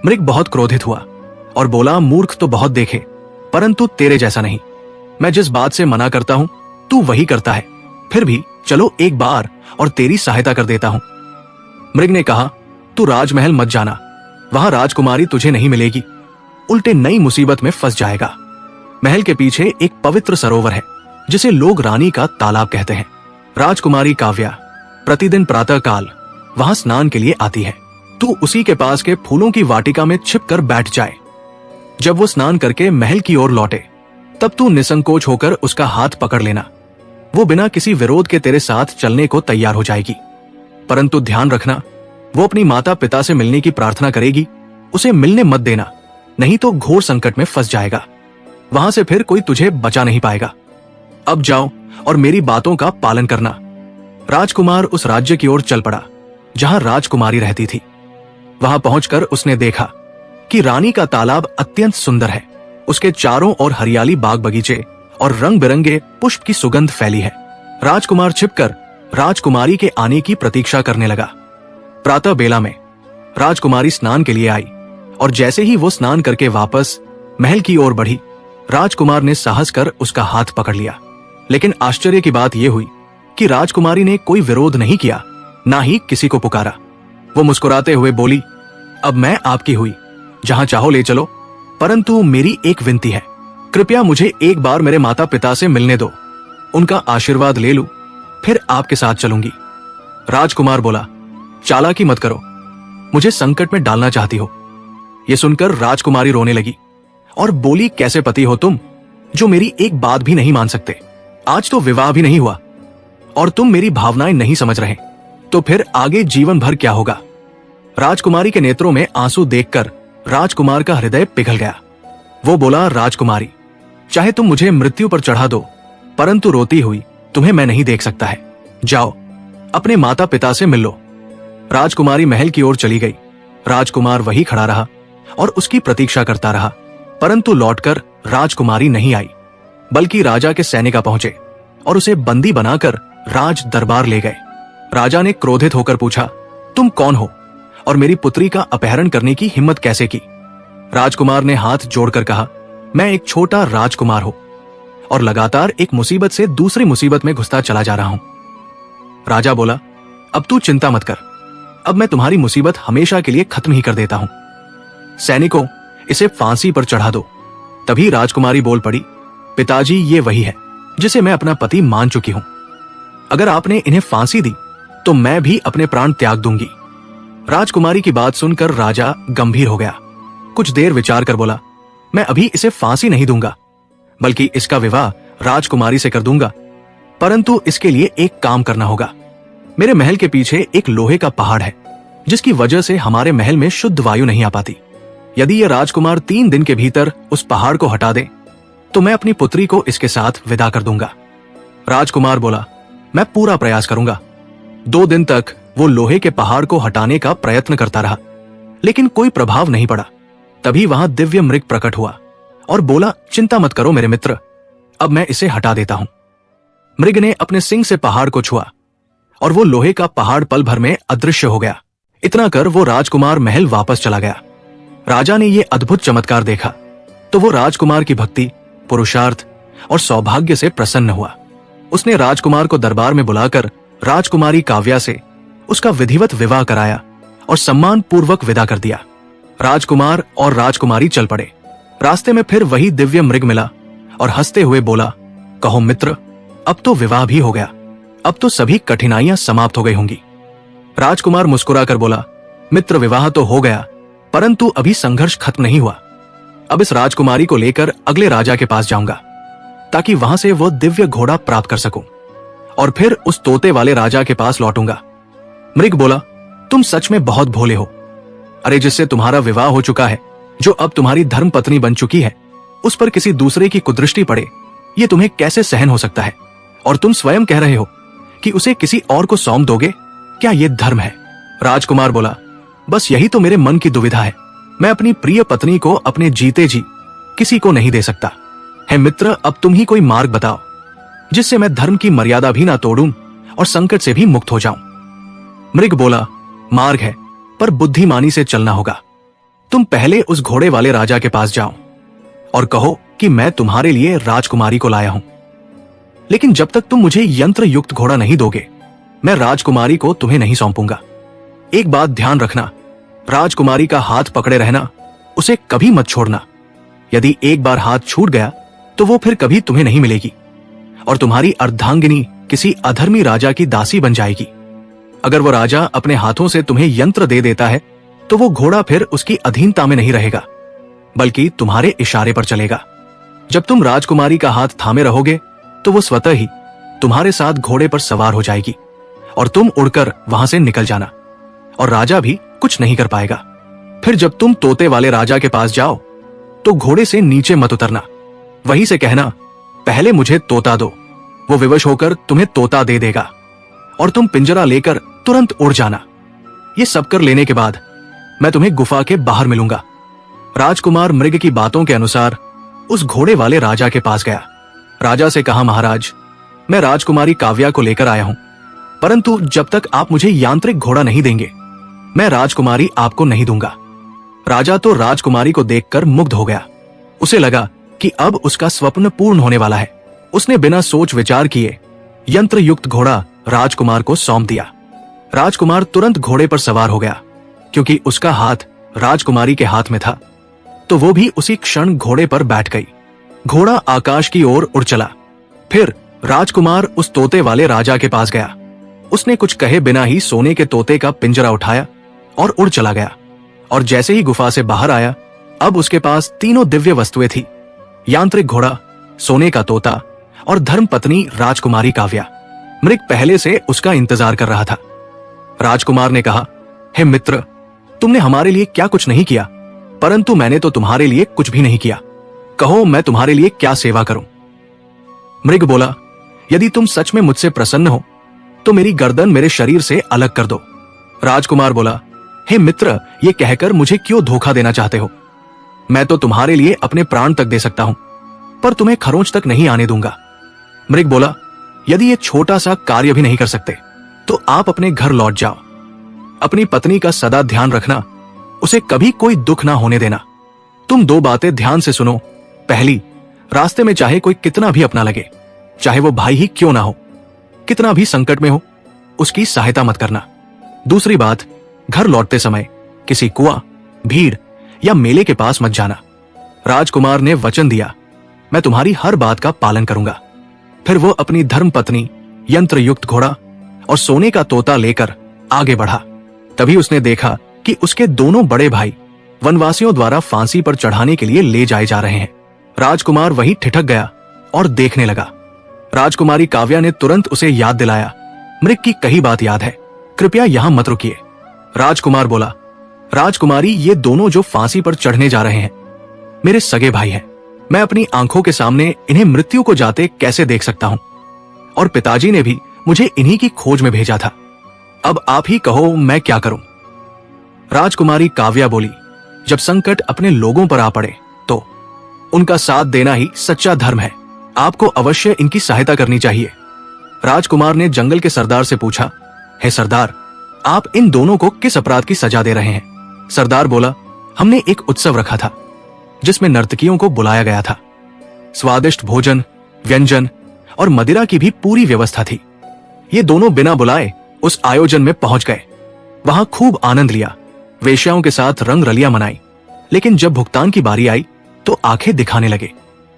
मृग बहुत क्रोधित हुआ और बोला, मूर्ख तो बहुत देखे, परंतु तेरे जैसा नहीं। मैं जिस बात से मना करता हूं तू वही करता है, फिर भी चलो एक बार और तेरी सहायता कर देता हूं। मृग ने कहा, तू राजमहल मत जाना, वहां राजकुमारी तुझे नहीं मिलेगी, उल्टे नई मुसीबत में फंस जाएगा। महल के पीछे एक पवित्र सरोवर है जिसे लोग रानी का तालाब कहते हैं। राजकुमारी काव्या प्रतिदिन प्रातःकाल वहां स्नान के लिए आती है। तू उसी के पास के फूलों की वाटिका में छिपकर बैठ जाए। जब वो स्नान करके महल की ओर लौटे तब तू निसंकोच होकर उसका हाथ पकड़ लेना। वो बिना किसी विरोध के तेरे साथ चलने को तैयार हो जाएगी, परंतु ध्यान रखना, वो अपनी माता पिता से मिलने की प्रार्थना करेगी, उसे मिलने मत देना, नहीं तो घोर संकट में फंस जाएगा। वहां से फिर कोई तुझे बचा नहीं पाएगा। अब जाओ और मेरी बातों का पालन करना। राजकुमार उस राज्य की ओर चल पड़ा जहां राजकुमारी रहती थी। वहां पहुंचकर उसने देखा कि रानी का तालाब अत्यंत सुंदर है। उसके चारों ओर हरियाली बाग बगीचे और रंग बिरंगे पुष्प की सुगंध फैली है। राजकुमार छिपकर राजकुमारी के आने की प्रतीक्षा करने लगा। प्रातः बेला में राजकुमारी स्नान के लिए आई और जैसे ही वो स्नान करके वापस महल की ओर बढ़ी, राजकुमार ने साहस कर उसका हाथ पकड़ लिया। लेकिन आश्चर्य की बात यह हुई कि राजकुमारी ने कोई विरोध नहीं किया, ना ही किसी को पुकारा। वो मुस्कुराते हुए बोली, अब मैं आपकी हुई, जहां चाहो ले चलो, परंतु मेरी एक विनती है, कृपया मुझे एक बार मेरे माता पिता से मिलने दो, उनका आशीर्वाद ले लूं, फिर आपके साथ चलूंगी। राजकुमार बोला, चालाकी मत करो, मुझे संकट में डालना चाहती हो। यह सुनकर राजकुमारी रोने लगी और बोली, कैसे पति हो तुम जो मेरी एक बात भी नहीं मान सकते? आज तो विवाह भी नहीं हुआ और तुम मेरी भावनाएं नहीं समझ रहे, तो फिर आगे जीवन भर क्या होगा? राजकुमारी के नेत्रों में आंसू देखकर राजकुमार का हृदय पिघल गया। वो बोला, राजकुमारी, चाहे तुम मुझे मृत्यु पर चढ़ा दो, परंतु रोती हुई तुम्हें मैं नहीं देख सकता है। जाओ अपने माता पिता से मिल लो। राजकुमारी महल की ओर चली गई। राजकुमार वही खड़ा रहा और उसकी प्रतीक्षा करता रहा, परंतु लौटकर राजकुमारी नहीं आई, बल्कि राजा के सैनिक पहुंचे और उसे बंदी बनाकर राज दरबार ले गए। राजा ने क्रोधित होकर पूछा, तुम कौन हो और मेरी पुत्री का अपहरण करने की हिम्मत कैसे की? राजकुमार ने हाथ जोड़कर कहा, मैं एक छोटा राजकुमार हूं और लगातार एक मुसीबत से दूसरी मुसीबत में घुसता चला जा रहा हूं। राजा बोला, अब तू चिंता मत कर, अब मैं तुम्हारी मुसीबत हमेशा के लिए खत्म ही कर देता हूं। सैनिकों, इसे फांसी पर चढ़ा दो। तभी राजकुमारी बोल पड़ी, पिताजी, ये वही है जिसे मैं अपना पति मान चुकी हूं। अगर आपने इन्हें फांसी दी तो मैं भी अपने प्राण त्याग दूंगी। राजकुमारी की बात सुनकर राजा गंभीर हो गया। कुछ देर विचार कर बोला, मैं अभी इसे फांसी नहीं दूंगा, बल्कि इसका विवाह राजकुमारी से कर दूंगा, परंतु इसके लिए एक काम करना होगा। मेरे महल के पीछे एक लोहे का पहाड़ है जिसकी वजह से हमारे महल में शुद्ध वायु नहीं आ पाती। यदि यह राजकुमार 3 दिन के भीतर उस पहाड़ को हटा दे तो मैं अपनी पुत्री को इसके साथ विदा कर दूंगा। राजकुमार बोला, मैं पूरा प्रयास करूंगा। 2 दिन तक वो लोहे के पहाड़ को हटाने का प्रयत्न करता रहा, लेकिन कोई प्रभाव नहीं पड़ा। तभी वहां दिव्य मृग प्रकट हुआ और बोला, चिंता मत करो मेरे मित्र, अब मैं इसे हटा देता हूं। मृग ने अपने सिंग से पहाड़ को छुआ और वो लोहे का पहाड़ पल भर में अदृश्य हो गया। इतना कर वो राजकुमार महल वापस चला गया। राजा ने ये अद्भुत चमत्कार देखा तो वो राजकुमार की भक्ति, पुरुषार्थ और सौभाग्य से प्रसन्न हुआ। उसने राजकुमार को दरबार में बुलाकर राजकुमारी काव्या से उसका विधिवत विवाह कराया और सम्मान पूर्वक विदा कर दिया। राजकुमार और राजकुमारी चल पड़े। रास्ते में फिर वही दिव्य मृग मिला और हंसते हुए बोला, कहो मित्र, अब तो विवाह भी हो गया, अब तो सभी कठिनाइयां समाप्त हो गई होंगी। राजकुमार मुस्कुराकर बोला, मित्र, विवाह तो हो गया, परंतु अभी संघर्ष खत्म नहीं हुआ। अब इस राजकुमारी को लेकर अगले राजा के पास जाऊंगा ताकि वहां से वो दिव्य घोड़ा प्राप्त कर सकूं और फिर उस तोते वाले राजा के पास लौटूंगा। मृग बोला, तुम सच में बहुत भोले हो। अरे, जिससे तुम्हारा विवाह हो चुका है, जो अब तुम्हारी धर्म पत्नी बन चुकी है, उस पर किसी दूसरे की कुदृष्टि पड़े, ये तुम्हें कैसे सहन हो सकता है? और तुम स्वयं कह रहे हो कि उसे किसी और को सौंप दोगे, क्या ये धर्म है? राजकुमार बोला, बस यही तो मेरे मन की दुविधा है। मैं अपनी प्रिय पत्नी को अपने जीते जी किसी को नहीं दे सकता। है मित्र, अब तुम ही कोई मार्ग बताओ जिससे मैं धर्म की मर्यादा भी ना तोड़ूं और संकट से भी मुक्त हो जाऊं। मृग बोला, मार्ग है, पर बुद्धिमानी से चलना होगा। तुम पहले उस घोड़े वाले राजा के पास जाओ और कहो कि मैं तुम्हारे लिए राजकुमारी को लाया हूं, लेकिन जब तक तुम मुझे यंत्र युक्त घोड़ा नहीं दोगे, मैं राजकुमारी को तुम्हें नहीं सौंपूंगा। एक बात ध्यान रखना, राजकुमारी का हाथ पकड़े रहना, उसे कभी मत छोड़ना। यदि एक बार हाथ छूट गया तो वो फिर कभी तुम्हें नहीं मिलेगी और तुम्हारी अर्धांगिनी किसी अधर्मी राजा की दासी बन जाएगी। अगर वो राजा अपने हाथों से तुम्हें यंत्र दे देता है तो वो घोड़ा फिर उसकी अधीनता में नहीं रहेगा, बल्कि तुम्हारे इशारे पर चलेगा। जब तुम राजकुमारी का हाथ थामे रहोगे तो वो स्वतः ही तुम्हारे साथ घोड़े पर सवार हो जाएगी और तुम उड़कर वहां से निकल जाना और राजा भी कुछ नहीं कर पाएगा। फिर जब तुम तोते वाले राजा के पास जाओ तो घोड़े से नीचे मत उतरना, वहीं से कहना, पहले मुझे तोता दो। वो विवश होकर तुम्हें तोता दे देगा और तुम पिंजरा लेकर तुरंत उड़ जाना। ये सब कर लेने के बाद मैं तुम्हें गुफा के बाहर मिलूंगा। राजकुमार मृग की बातों के अनुसार उस घोड़े वाले राजा के पास गया। राजा से कहा, महाराज, मैं राजकुमारी काव्या को लेकर आया हूं, परंतु जब तक आप मुझे यांत्रिक घोड़ा नहीं देंगे, मैं राजकुमारी आपको नहीं दूंगा। राजा तो राजकुमारी को देखकर मुग्ध हो गया। उसे लगा कि अब उसका स्वप्न पूर्ण होने वाला है। उसने बिना सोच विचार किए यंत्र युक्त घोड़ा राजकुमार को सौंप दिया। राजकुमार तुरंत घोड़े पर सवार हो गया, क्योंकि उसका हाथ राजकुमारी के हाथ में था, तो वो भी उसी क्षण घोड़े पर बैठ गई। घोड़ा आकाश की ओर उड़ चला। फिर राजकुमार उस तोते वाले राजा के पास गया। उसने कुछ कहे बिना ही सोने के तोते का पिंजरा उठाया और उड़ चला गया। और जैसे ही गुफा से बाहर आया, अब उसके पास तीनों दिव्य वस्तुएं थी, यांत्रिक घोड़ा, सोने का तोता और धर्म पत्नी राजकुमारी काव्या। मृग पहले से उसका इंतजार कर रहा था। राजकुमार ने कहा, हे मित्र, तुमने हमारे लिए क्या कुछ नहीं किया, परंतु मैंने तो तुम्हारे लिए कुछ भी नहीं किया। कहो, मैं तुम्हारे लिए क्या सेवा करूं? मृग बोला, यदि तुम सच में मुझसे प्रसन्न हो तो मेरी गर्दन मेरे शरीर से अलग कर दो। राजकुमार बोला, हे मित्र, ये कहकर मुझे क्यों धोखा देना चाहते हो? मैं तो तुम्हारे लिए अपने प्राण तक दे सकता हूं, पर तुम्हें खरोंच तक नहीं आने दूंगा। मृग बोला, यदि ये छोटा सा कार्य भी नहीं कर सकते तो आप अपने घर लौट जाओ। अपनी पत्नी का सदा ध्यान रखना, उसे कभी कोई दुख ना होने देना। तुम दो बातें ध्यान से सुनो। पहली, रास्ते में चाहे कोई कितना भी अपना लगे, चाहे वो भाई ही क्यों ना हो, कितना भी संकट में हो, उसकी सहायता मत करना। दूसरी बात, घर लौटते समय किसी कुआं, भीड़ या मेले के पास मत जाना। राजकुमार ने वचन दिया, मैं तुम्हारी हर बात का पालन करूंगा। फिर वो अपनी धर्म पत्नी, यंत्र युक्त घोड़ा और सोने का तोता लेकर आगे बढ़ा। तभी उसने देखा कि उसके दोनों बड़े भाई वनवासियों द्वारा फांसी पर चढ़ाने के लिए ले जाए जा रहे हैं। राजकुमार वहीं ठिठक गया और देखने लगा। राजकुमारी काव्या ने तुरंत उसे याद दिलाया, मृग की कही बात याद है, कृपया यहां मत रुकिए। राजकुमार बोला, राजकुमारी, ये दोनों जो फांसी पर चढ़ने जा रहे हैं मेरे सगे भाई हैं। मैं अपनी आंखों के सामने इन्हें मृत्यु को जाते कैसे देख सकता हूं? और पिताजी ने भी मुझे इन्हीं की खोज में भेजा था। अब आप ही कहो, मैं क्या करूं? राजकुमारी काव्या बोली, जब संकट अपने लोगों पर आ पड़े तो उनका साथ देना ही सच्चा धर्म है। आपको अवश्य इनकी सहायता करनी चाहिए। राजकुमार ने जंगल के सरदार से पूछा, हे सरदार, आप इन दोनों को किस अपराध की सजा दे रहे हैं? सरदार बोला, हमने एक उत्सव रखा था जिसमें नर्तकियों को बुलाया गया था। स्वादिष्ट भोजन, व्यंजन और मदिरा की भी पूरी व्यवस्था थी। ये दोनों बिना बुलाए उस आयोजन में पहुंच गए। वहां खूब आनंद लिया, वेश्याओं के साथ रंग रलियां मनाई, लेकिन जब भुगतान की बारी आई तो आंखें दिखाने लगे।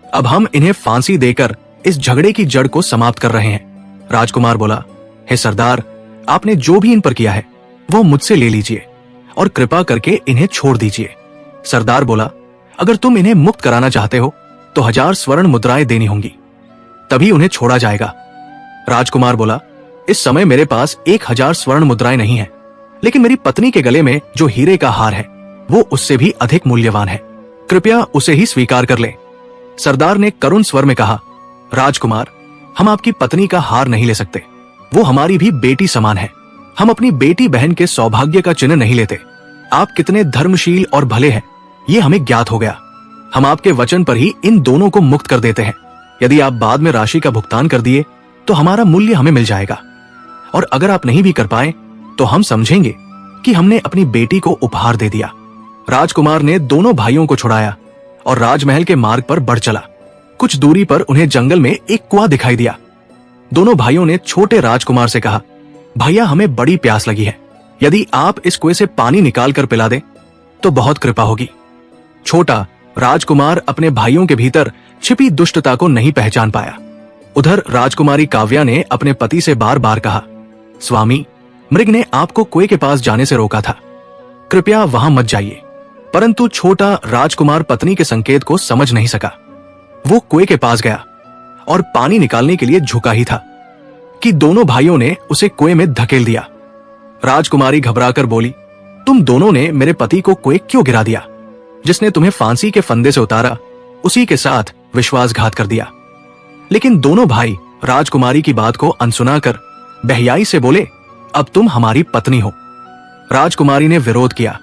अब हम इन्हें फांसी देकर इस झगड़े की जड़ को समाप्त कर रहे हैं। राजकुमार बोला, हे सरदार, आपने जो भी इन पर किया है वो मुझसे ले लीजिए और कृपा करके इन्हें छोड़ दीजिए। सरदार बोला, अगर तुम इन्हें मुक्त कराना चाहते हो तो 1000 स्वर्ण मुद्राएं देनी होंगी, तभी उन्हें छोड़ा जाएगा। राजकुमार बोला, इस समय मेरे पास 1000 स्वर्ण मुद्राएं नहीं है, लेकिन मेरी पत्नी के गले में जो हीरे का हार है वो उससे भी अधिक मूल्यवान है, कृपया उसे ही स्वीकार कर ले। सरदार ने करुण स्वर में कहा, राजकुमार, हम आपकी पत्नी का हार नहीं ले सकते, वो हमारी भी बेटी समान है। हम अपनी बेटी बहन के सौभाग्य का चिन्ह नहीं लेते। आप कितने धर्मशील और भले हैं ये हमें ज्ञात हो गया। हम आपके वचन पर ही इन दोनों को मुक्त कर देते हैं। यदि आप बाद में राशि का भुगतान कर दिए तो हमारा मूल्य हमें मिल जाएगा, और अगर आप नहीं भी कर पाए तो हम समझेंगे कि हमने अपनी बेटी को उपहार दे दिया। राजकुमार ने दोनों भाइयों को छुड़ाया और राजमहल के मार्ग पर बढ़ चला। कुछ दूरी पर उन्हें जंगल में एक कुआं दिखाई दिया। दोनों भाइयों ने छोटे राजकुमार से कहा, भैया, हमें बड़ी प्यास लगी है, यदि आप इस कुएं से पानी निकाल कर पिला दें तो बहुत कृपा होगी। छोटा राजकुमार अपने भाइयों के भीतर छिपी दुष्टता को नहीं पहचान पाया। उधर राजकुमारी काव्या ने अपने पति से बार बार कहा, स्वामी, मृग ने आपको कुएं के पास जाने से रोका था, कृपया वहां मत जाइए। परंतु छोटा राजकुमार पत्नी के संकेत को समझ नहीं सका। वो कुएं के पास गया और पानी निकालने के लिए झुका ही था कि दोनों भाइयों ने उसे कुएं में धकेल दिया। राजकुमारी घबराकर बोली, तुम दोनों ने मेरे पति को कुएं क्यों गिरा दिया? जिसने तुम्हें फांसी के फंदे से उतारा उसी के साथ विश्वासघात कर दिया। लेकिन दोनों भाई राजकुमारी की बात को अनसुना कर बहयाई से बोले, अब तुम हमारी पत्नी हो। राजकुमारी ने विरोध किया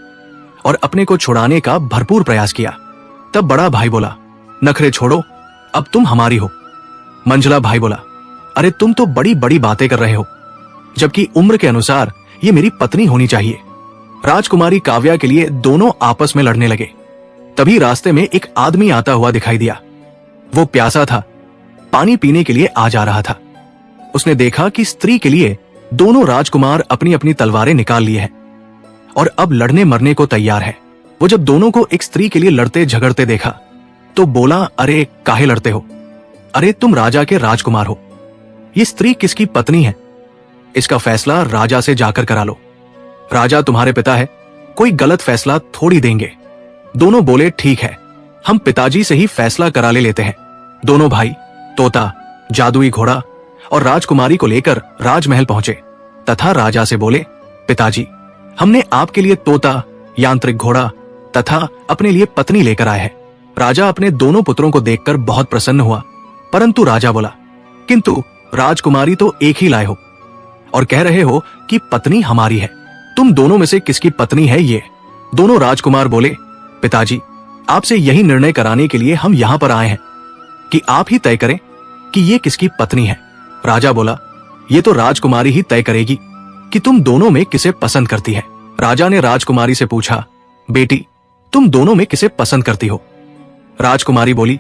और अपने को छुड़ाने का भरपूर प्रयास किया। तब बड़ा भाई बोला, नखरे छोड़ो, अब तुम हमारी हो। मंझला भाई बोला, अरे तुम तो बड़ी बड़ी बातें कर रहे हो, जबकि उम्र के अनुसार ये मेरी पत्नी होनी चाहिए। राजकुमारी काव्या के लिए दोनों आपस में लड़ने लगे। तभी रास्ते में एक आदमी आता हुआ दिखाई दिया। वो प्यासा था, पानी पीने के लिए आ जा रहा था। उसने देखा कि स्त्री के लिए दोनों राजकुमार अपनी अपनी तलवारें निकाल लिए हैं और अब लड़ने मरने को तैयार है। वो जब दोनों को एक स्त्री के लिए लड़ते झगड़ते देखा तो बोला, अरे काहे लड़ते हो? अरे तुम राजा के राजकुमार हो, ये स्त्री किसकी पत्नी है? इसका फैसला राजा से जाकर करा लो। राजा तुम्हारे पिता है, कोई गलत फैसला थोड़ी देंगे। दोनों बोले, ठीक है, हम पिताजी से ही फैसला करा लेते हैं। दोनों भाई तोता, जादुई घोड़ा और राजकुमारी को लेकर राजमहल पहुंचे तथा राजा से बोले, पिताजी, हमने आपके लिए तोता, यांत्रिक घोड़ा तथा अपने लिए पत्नी लेकर आए हैं। राजा अपने दोनों पुत्रों को देखकर बहुत प्रसन्न हुआ, परंतु राजा बोला, किंतु राजकुमारी तो एक ही लाए हो और कह रहे हो कि पत्नी हमारी है। तुम दोनों में से किसकी पत्नी है ये? दोनों राजकुमार बोले, पिताजी, आपसे यही निर्णय कराने के लिए हम यहाँ पर आए हैं कि आप ही तय करें कि ये किसकी पत्नी है। राजा बोला, ये तो राजकुमारी ही तय करेगी कि तुम दोनों में किसे पसंद करती है। राजा ने राजकुमारी से पूछा, बेटी, तुम दोनों में किसे पसंद करती हो? राजकुमारी बोली,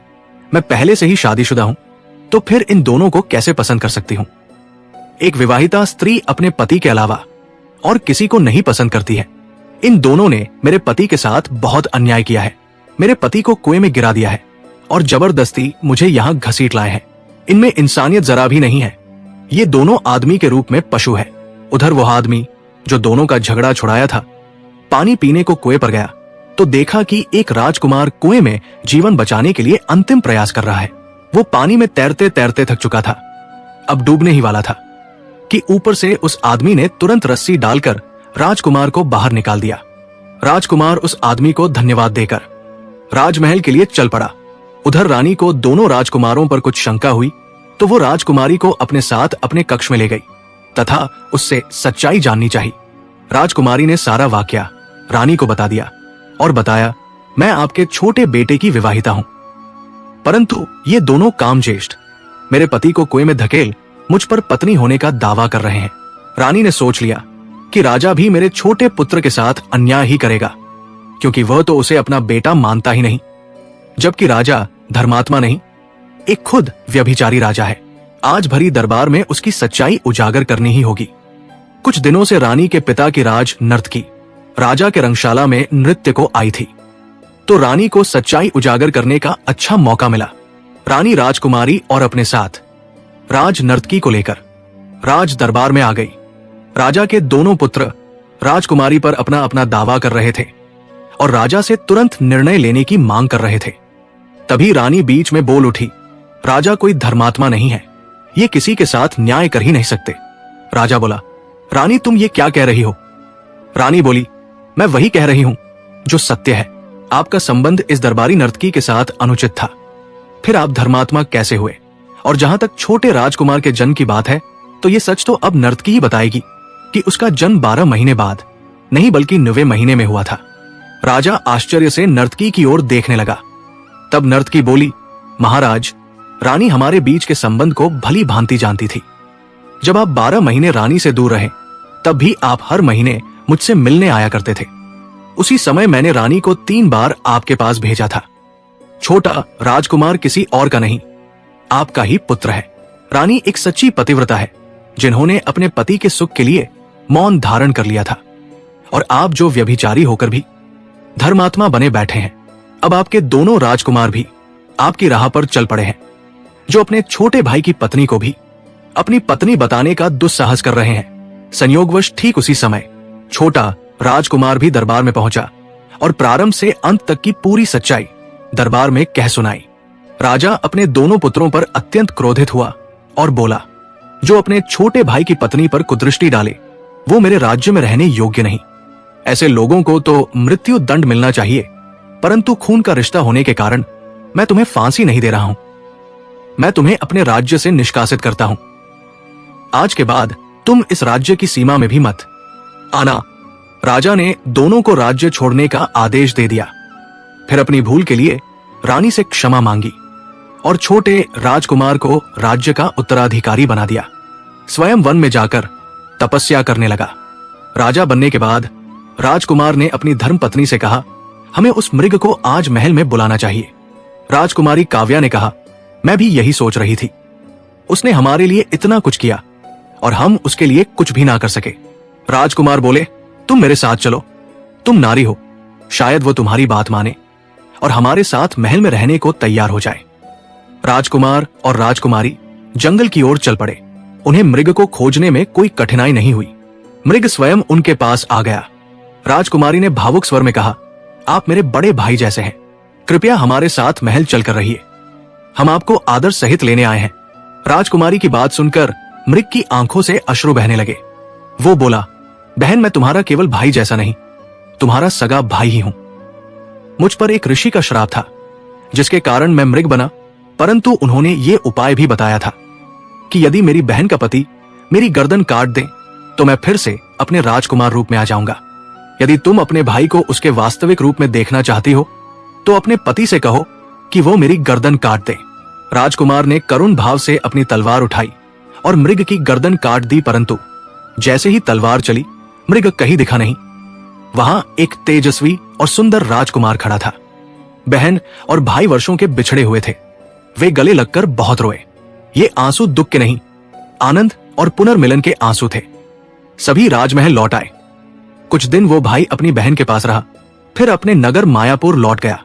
मैं पहले से ही शादीशुदा हूं, तो फिर इन दोनों को कैसे पसंद कर सकती हूं? एक विवाहिता स्त्री अपने पति के अलावा और किसी को नहीं पसंद करती है। इन दोनों ने मेरे पति के साथ बहुत अन्याय किया है। मेरे पति को कुएं में गिरा दिया है और जबरदस्ती मुझे यहाँ घसीट लाए हैं। इनमें इंसानियत जरा भी नहीं है। ये दोनों आदमी के रूप में पशु है। उधर वो आदमी जो दोनों का झगड़ा छुड़ाया था, पानी पीने को कुएं पर गया तो देखा कि एक राजकुमार कुएं में जीवन बचाने के लिए अंतिम प्रयास कर रहा है। वो पानी में तैरते तैरते थक चुका था, अब डूबने ही वाला था कि ऊपर से उस आदमी ने तुरंत रस्सी डालकर राजकुमार को बाहर निकाल दिया। राजकुमार उस आदमी को धन्यवाद देकर राजमहल के लिए चल पड़ा। उधर रानी को दोनों राजकुमारों पर कुछ शंका हुई तो वो राजकुमारी को अपने साथ अपने कक्ष में ले गई तथा उससे सच्चाई जाननी चाहिए। राजकुमारी ने सारा वाकया रानी को बता दिया और बताया, मैं आपके छोटे बेटे की विवाहिता हूं, परंतु ये दोनों कामचेष्ट मेरे पति को कुएं में धकेल मुझ पर पत्नी होने का दावा कर रहे हैं। रानी ने सोच लिया कि राजा भी मेरे छोटे पुत्र के साथ अन्याय ही करेगा, क्योंकि वह तो उसे अपना बेटा मानता ही नहीं, जबकि राजा धर्मात्मा नहीं, एक खुद व्यभिचारी राजा है। आज भरी दरबार में उसकी सच्चाई उजागर करनी ही होगी। कुछ दिनों से रानी के पिता की राज नर्तकी राजा के रंगशाला में नृत्य को आई थी, तो रानी को सच्चाई उजागर करने का अच्छा मौका मिला। रानी राजकुमारी और अपने साथ राज नर्तकी को लेकर राज दरबार में आ गई। राजा के दोनों पुत्र राजकुमारी पर अपना अपना दावा कर रहे थे और राजा से तुरंत निर्णय लेने की मांग कर रहे थे। तभी रानी बीच में बोल उठी, राजा कोई धर्मात्मा नहीं है, ये किसी के साथ न्याय कर ही नहीं सकते। राजा बोला, रानी तुम ये क्या कह रही हो? रानी बोली, मैं वही कह रही हूं जो सत्य है। आपका संबंध इस दरबारी नर्तकी के साथ अनुचित था, फिर आप धर्मात्मा कैसे हुए? और जहां तक छोटे राजकुमार के जन्म की बात है, तो ये सच तो अब नर्तकी ही बताएगी कि उसका जन्म 12 महीने बाद नहीं बल्कि 9वें महीने में हुआ था। राजा आश्चर्य से नर्तकी की ओर देखने लगा। तब नर्तकी बोली, महाराज, रानी हमारे बीच के संबंध को भली भांति जानती थी। जब आप 12 महीने रानी से दूर रहे, तब भी आप हर महीने मुझसे मिलने आया करते थे। उसी समय मैंने रानी को 3 बार आपके पास भेजा था। छोटा राजकुमार किसी और का नहीं, आपका ही पुत्र है। रानी एक सच्ची पतिव्रता है, जिन्होंने अपने पति के सुख के लिए मौन धारण कर लिया था। और आप जो व्यभिचारी होकर भी धर्मात्मा बने बैठे हैं, अब आपके दोनों राजकुमार भी आपकी राह पर चल पड़े हैं, जो अपने छोटे भाई की पत्नी को भी अपनी पत्नी बताने का दुस्साहस कर रहे हैं। संयोगवश ठीक उसी समय छोटा राजकुमार भी दरबार में पहुंचा और प्रारंभ से अंत तक की पूरी सच्चाई दरबार में कह सुनाई। राजा अपने दोनों पुत्रों पर अत्यंत क्रोधित हुआ और बोला, जो अपने छोटे भाई की पत्नी पर कुदृष्टि डाले, वो मेरे राज्य में रहने योग्य नहीं। ऐसे लोगों को तो मृत्यु दंड मिलना चाहिए, परंतु खून का रिश्ता होने के कारण मैं तुम्हें फांसी नहीं दे रहा हूं। मैं तुम्हें अपने राज्य से निष्कासित करता हूं। आज के बाद तुम इस राज्य की सीमा में भी मत आना। राजा ने दोनों को राज्य छोड़ने का आदेश दे दिया। फिर अपनी भूल के लिए रानी से क्षमा मांगी और छोटे राजकुमार को राज्य का उत्तराधिकारी बना दिया। स्वयं वन में जाकर तपस्या करने लगा। राजा बनने के बाद राजकुमार ने अपनी धर्मपत्नी से कहा, हमें उस मृग को आज महल में बुलाना चाहिए। राजकुमारी काव्या ने कहा, मैं भी यही सोच रही थी। उसने हमारे लिए इतना कुछ किया और हम उसके लिए कुछ भी ना कर सके। राजकुमार बोले, तुम मेरे साथ चलो, तुम नारी हो, शायद वो तुम्हारी बात माने और हमारे साथ महल में रहने को तैयार हो जाए। राजकुमार और राजकुमारी जंगल की ओर चल पड़े। उन्हें मृग को खोजने में कोई कठिनाई नहीं हुई। मृग स्वयं उनके पास आ गया। राजकुमारी ने भावुक स्वर में कहा, आप मेरे बड़े भाई जैसे हैं, कृपया हमारे साथ महल चलकर रहिए, हम आपको आदर सहित लेने आए हैं। राजकुमारी की बात सुनकर मृग की आंखों से अश्रु बहने लगे। वो बोला, बहन, मैं तुम्हारा केवल भाई जैसा नहीं, तुम्हारा सगा भाई ही हूं। मुझ पर एक ऋषि का श्राप था, जिसके कारण मैं मृग बना, परंतु उन्होंने ये उपाय भी बताया था कि यदि मेरी बहन का पति मेरी गर्दन काट दे तो मैं फिर से अपने राजकुमार रूप में आ जाऊंगा। यदि तुम अपने भाई को उसके वास्तविक रूप में देखना चाहती हो तो अपने पति से कहो कि वो मेरी गर्दन काट दे। राजकुमार ने करुण भाव से अपनी तलवार उठाई और मृग की गर्दन काट दी, परंतु जैसे ही तलवार चली, मृग कहीं दिखा नहीं। वहां एक तेजस्वी और सुंदर राजकुमार खड़ा था। बहन और भाई वर्षों के बिछड़े हुए थे। वे गले लगकर बहुत रोए। ये आंसू दुख के नहीं, आनंद और पुनर्मिलन के आंसू थे। सभी राजमहल लौट आए। कुछ दिन वो भाई अपनी बहन के पास रहा, फिर अपने नगर मायापुर लौट गया।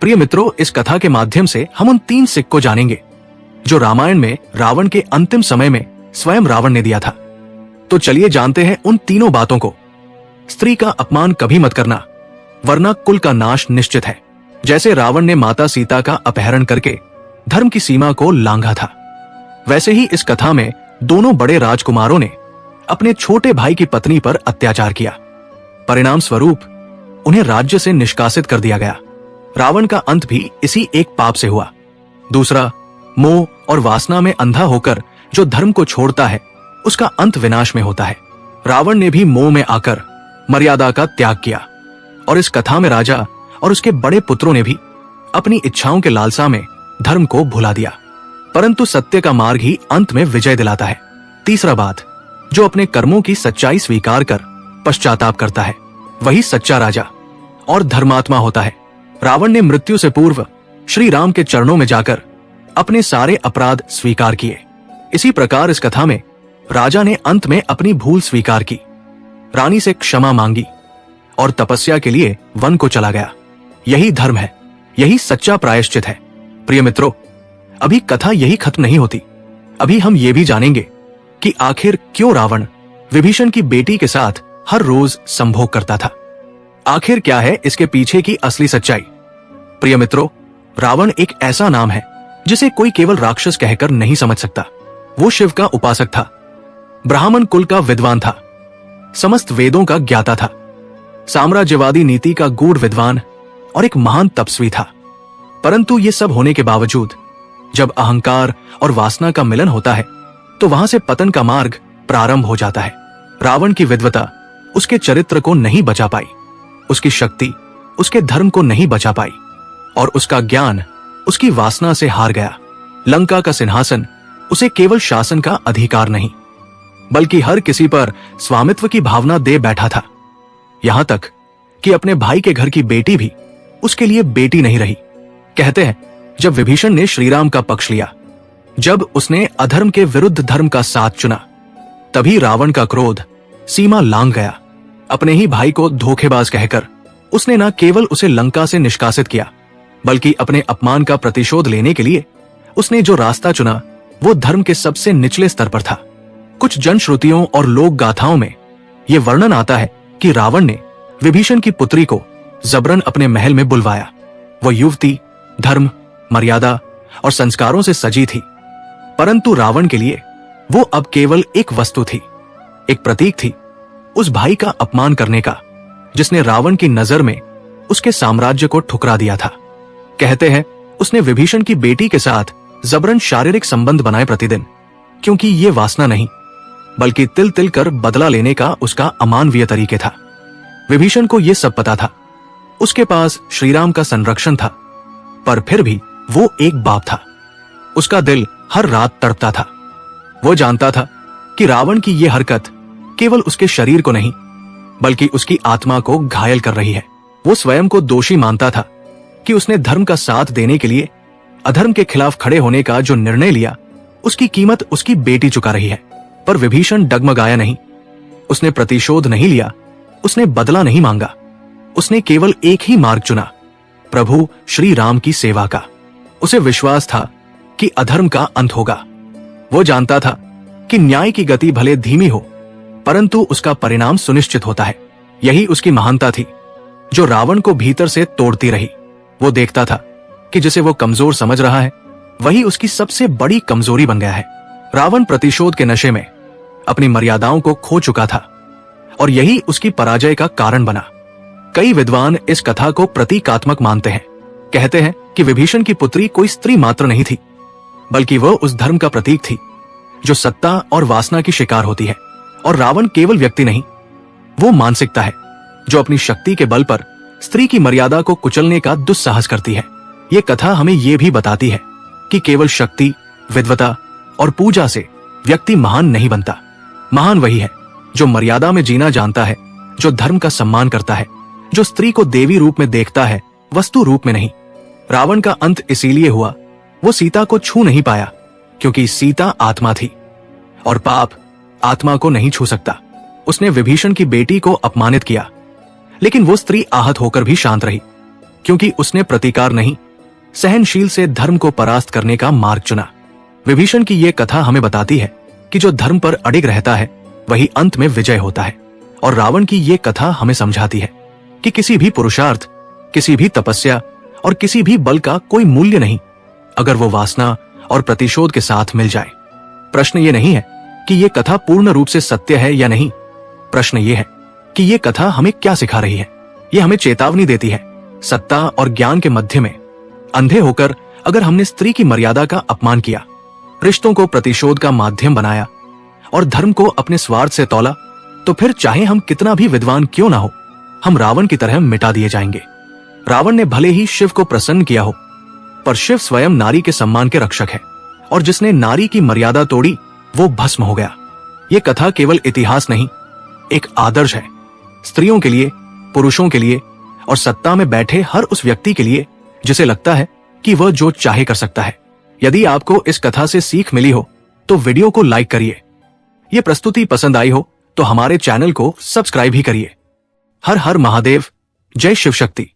प्रिय मित्रों, इस कथा के माध्यम से हम उन 3 सिक्कों को जानेंगे जो रामायण में रावण के अंतिम समय में स्वयं रावण ने दिया था। तो चलिए जानते हैं उन तीनों बातों को। स्त्री का अपमान कभी मत करना, वरना कुल का नाश निश्चित है। जैसे रावण ने माता सीता का अपहरण करके धर्म की सीमा को लांघा था, वैसे ही इस कथा में दोनों बड़े राजकुमारों ने अपने छोटे भाई की पत्नी पर अत्याचार किया। परिणाम स्वरूप उन्हें राज्य से निष्कासित कर दिया गया। रावण का अंत भी इसी एक पाप से हुआ। दूसरा, मोह और वासना में अंधा होकर जो धर्म को छोड़ता है, उसका अंत विनाश में होता है। रावण ने भी मोह में आकर मर्यादा का त्याग किया। और इस कथा में राजा और उसके बड़े पुत्रों ने भी अपनी इच्छाओं के लालसा में धर्म को भुला दिया, परंतु सत्य का मार्ग ही अंत में विजय दिलाता है। तीसरा बात, जो अपने कर्मों की सच्चाई स्वीकार कर पश्चाताप करता है वही सच्चा राजा और धर्मात्मा होता है। रावण ने मृत्यु से पूर्व श्री राम के चरणों में जाकर अपने सारे अपराध स्वीकार किए। इसी प्रकार इस कथा में राजा ने अंत में अपनी भूल स्वीकार की, रानी से क्षमा मांगी और तपस्या के लिए वन को चला गया। यही धर्म है, यही सच्चा प्रायश्चित है। प्रिय मित्रों, अभी कथा यही खत्म नहीं होती। अभी हम ये भी जानेंगे कि आखिर क्यों रावण विभीषण की बेटी के साथ हर रोज संभोग करता था। आखिर क्या है इसके पीछे की असली सच्चाई। प्रिय मित्रों, रावण एक ऐसा नाम है जिसे कोई केवल राक्षस कहकर नहीं समझ सकता। वो शिव का उपासक था, ब्राह्मण कुल का विद्वान था, समस्त वेदों का ज्ञाता था, साम्राज्यवादी नीति का गूढ़ विद्वान और एक महान तपस्वी था। परंतु ये सब होने के बावजूद जब अहंकार और वासना का मिलन होता है तो वहां से पतन का मार्ग प्रारंभ हो जाता है। रावण की विद्वता उसके चरित्र को नहीं बचा पाई, उसकी शक्ति उसके धर्म को नहीं बचा पाई और उसका ज्ञान उसकी वासना से हार गया। लंका का सिंहासन उसे केवल शासन का अधिकार नहीं बल्कि हर किसी पर स्वामित्व की भावना दे बैठा था। यहां तक कि अपने भाई के घर की बेटी भी उसके लिए बेटी नहीं रही। कहते हैं, जब विभीषण ने श्रीराम का पक्ष लिया, जब उसने अधर्म के विरुद्ध धर्म का साथ चुना, तभी रावण का क्रोध सीमा लांघ गया। अपने ही भाई को धोखेबाज कहकर उसने न केवल उसे लंका से निष्कासित किया बल्कि अपने अपमान का प्रतिशोध लेने के लिए उसने जो रास्ता चुना वो धर्म के सबसे निचले स्तर पर था। कुछ जनश्रुतियों और लोक गाथाओं में यह वर्णन आता है कि रावण ने विभीषण की पुत्री को जबरन अपने महल में बुलवाया। वो युवती धर्म, मर्यादा और संस्कारों से सजी थी, परंतु रावण के लिए वो अब केवल एक वस्तु थी, एक प्रतीक थी उस भाई का अपमान करने का जिसने रावण की नजर में उसके साम्राज्य को ठुकरा दिया था। कहते हैं, उसने विभीषण की बेटी के साथ जबरन शारीरिक संबंध बनाए प्रतिदिन, क्योंकि ये वासना नहीं बल्कि तिल तिल कर बदला लेने का उसका अमानवीय तरीके था। विभीषण को यह सब पता था, उसके पास श्रीराम का संरक्षण था, पर फिर भी वो एक बाप था। उसका दिल हर रात तड़पता था। वो जानता था कि रावण की यह हरकत केवल उसके शरीर को नहीं बल्कि उसकी आत्मा को घायल कर रही है। वो स्वयं को दोषी मानता था कि उसने धर्म का साथ देने के लिए अधर्म के खिलाफ खड़े होने का जो निर्णय लिया उसकी कीमत उसकी बेटी चुका रही है। पर विभीषण डगमगाया नहीं, उसने प्रतिशोध नहीं लिया, उसने बदला नहीं मांगा, उसने केवल एक ही मार्ग चुना, प्रभु श्री राम की सेवा का। उसे विश्वास था कि अधर्म का अंत होगा। वो जानता था कि न्याय की गति भले धीमी हो परंतु उसका परिणाम सुनिश्चित होता है। यही उसकी महानता थी जो रावण को भीतर से तोड़ती रही। वो देखता था कि जिसे वो कमजोर समझ रहा है वही उसकी सबसे बड़ी कमजोरी बन गया है। रावण प्रतिशोध के नशे में अपनी मर्यादाओं को खो चुका था और यही उसकी पराजय का कारण बना। कई विद्वान इस कथा को प्रतीकात्मक मानते हैं। कहते हैं कि विभीषण की पुत्री कोई स्त्री मात्र नहीं थी बल्कि वह उस धर्म का प्रतीक थी जो सत्ता और वासना की शिकार होती है। और रावण केवल व्यक्ति नहीं, वो मानसिकता है जो अपनी शक्ति के बल पर स्त्री की मर्यादा को कुचलने का दुस्साहस करती है। ये कथा हमें ये भी बताती है कि केवल शक्ति, विद्वता और पूजा से व्यक्ति महान नहीं बनता। महान वही है जो मर्यादा में जीना जानता है, जो धर्म का सम्मान करता है, जो स्त्री को देवी रूप में देखता है, वस्तु रूप में नहीं। रावण का अंत इसीलिए हुआ, वो सीता को छू नहीं पाया क्योंकि सीता आत्मा थी और पाप आत्मा को नहीं छू सकता। उसने विभीषण की बेटी को अपमानित किया, लेकिन वो स्त्री आहत होकर भी शांत रही क्योंकि उसने प्रतिकार नहीं, सहनशील से धर्म को परास्त करने का मार्ग चुना। विभीषण की ये कथा हमें बताती है कि जो धर्म पर अडिग रहता है वही अंत में विजय होता है। और रावण की ये कथा हमें समझाती है कि किसी भी पुरुषार्थ, किसी भी तपस्या और किसी भी बल का कोई मूल्य नहीं अगर वो वासना और प्रतिशोध के साथ मिल जाए। प्रश्न ये नहीं है कि ये कथा पूर्ण रूप से सत्य है या नहीं, प्रश्न ये है कि ये कथा हमें क्या सिखा रही है। ये हमें चेतावनी देती है, सत्ता और ज्ञान के मध्य में अंधे होकर अगर हमने स्त्री की मर्यादा का अपमान किया, रिश्तों को प्रतिशोध का माध्यम बनाया और धर्म को अपने स्वार्थ से तौला, तो फिर चाहे हम कितना भी विद्वान क्यों ना हो, हम रावण की तरह मिटा दिए जाएंगे। रावण ने भले ही शिव को प्रसन्न किया हो, पर शिव स्वयं नारी के सम्मान के रक्षक है, और जिसने नारी की मर्यादा तोड़ी वो भस्म हो गया। ये कथा केवल इतिहास नहीं, एक आदर्श है, स्त्रियों के लिए, पुरुषों के लिए और सत्ता में बैठे हर उस व्यक्ति के लिए जिसे लगता है कि वह जो चाहे कर सकता है। यदि आपको इस कथा से सीख मिली हो तो वीडियो को लाइक करिए। ये प्रस्तुति पसंद आई हो तो हमारे चैनल को सब्सक्राइब भी करिए। हर हर महादेव, जय शिव शक्ति।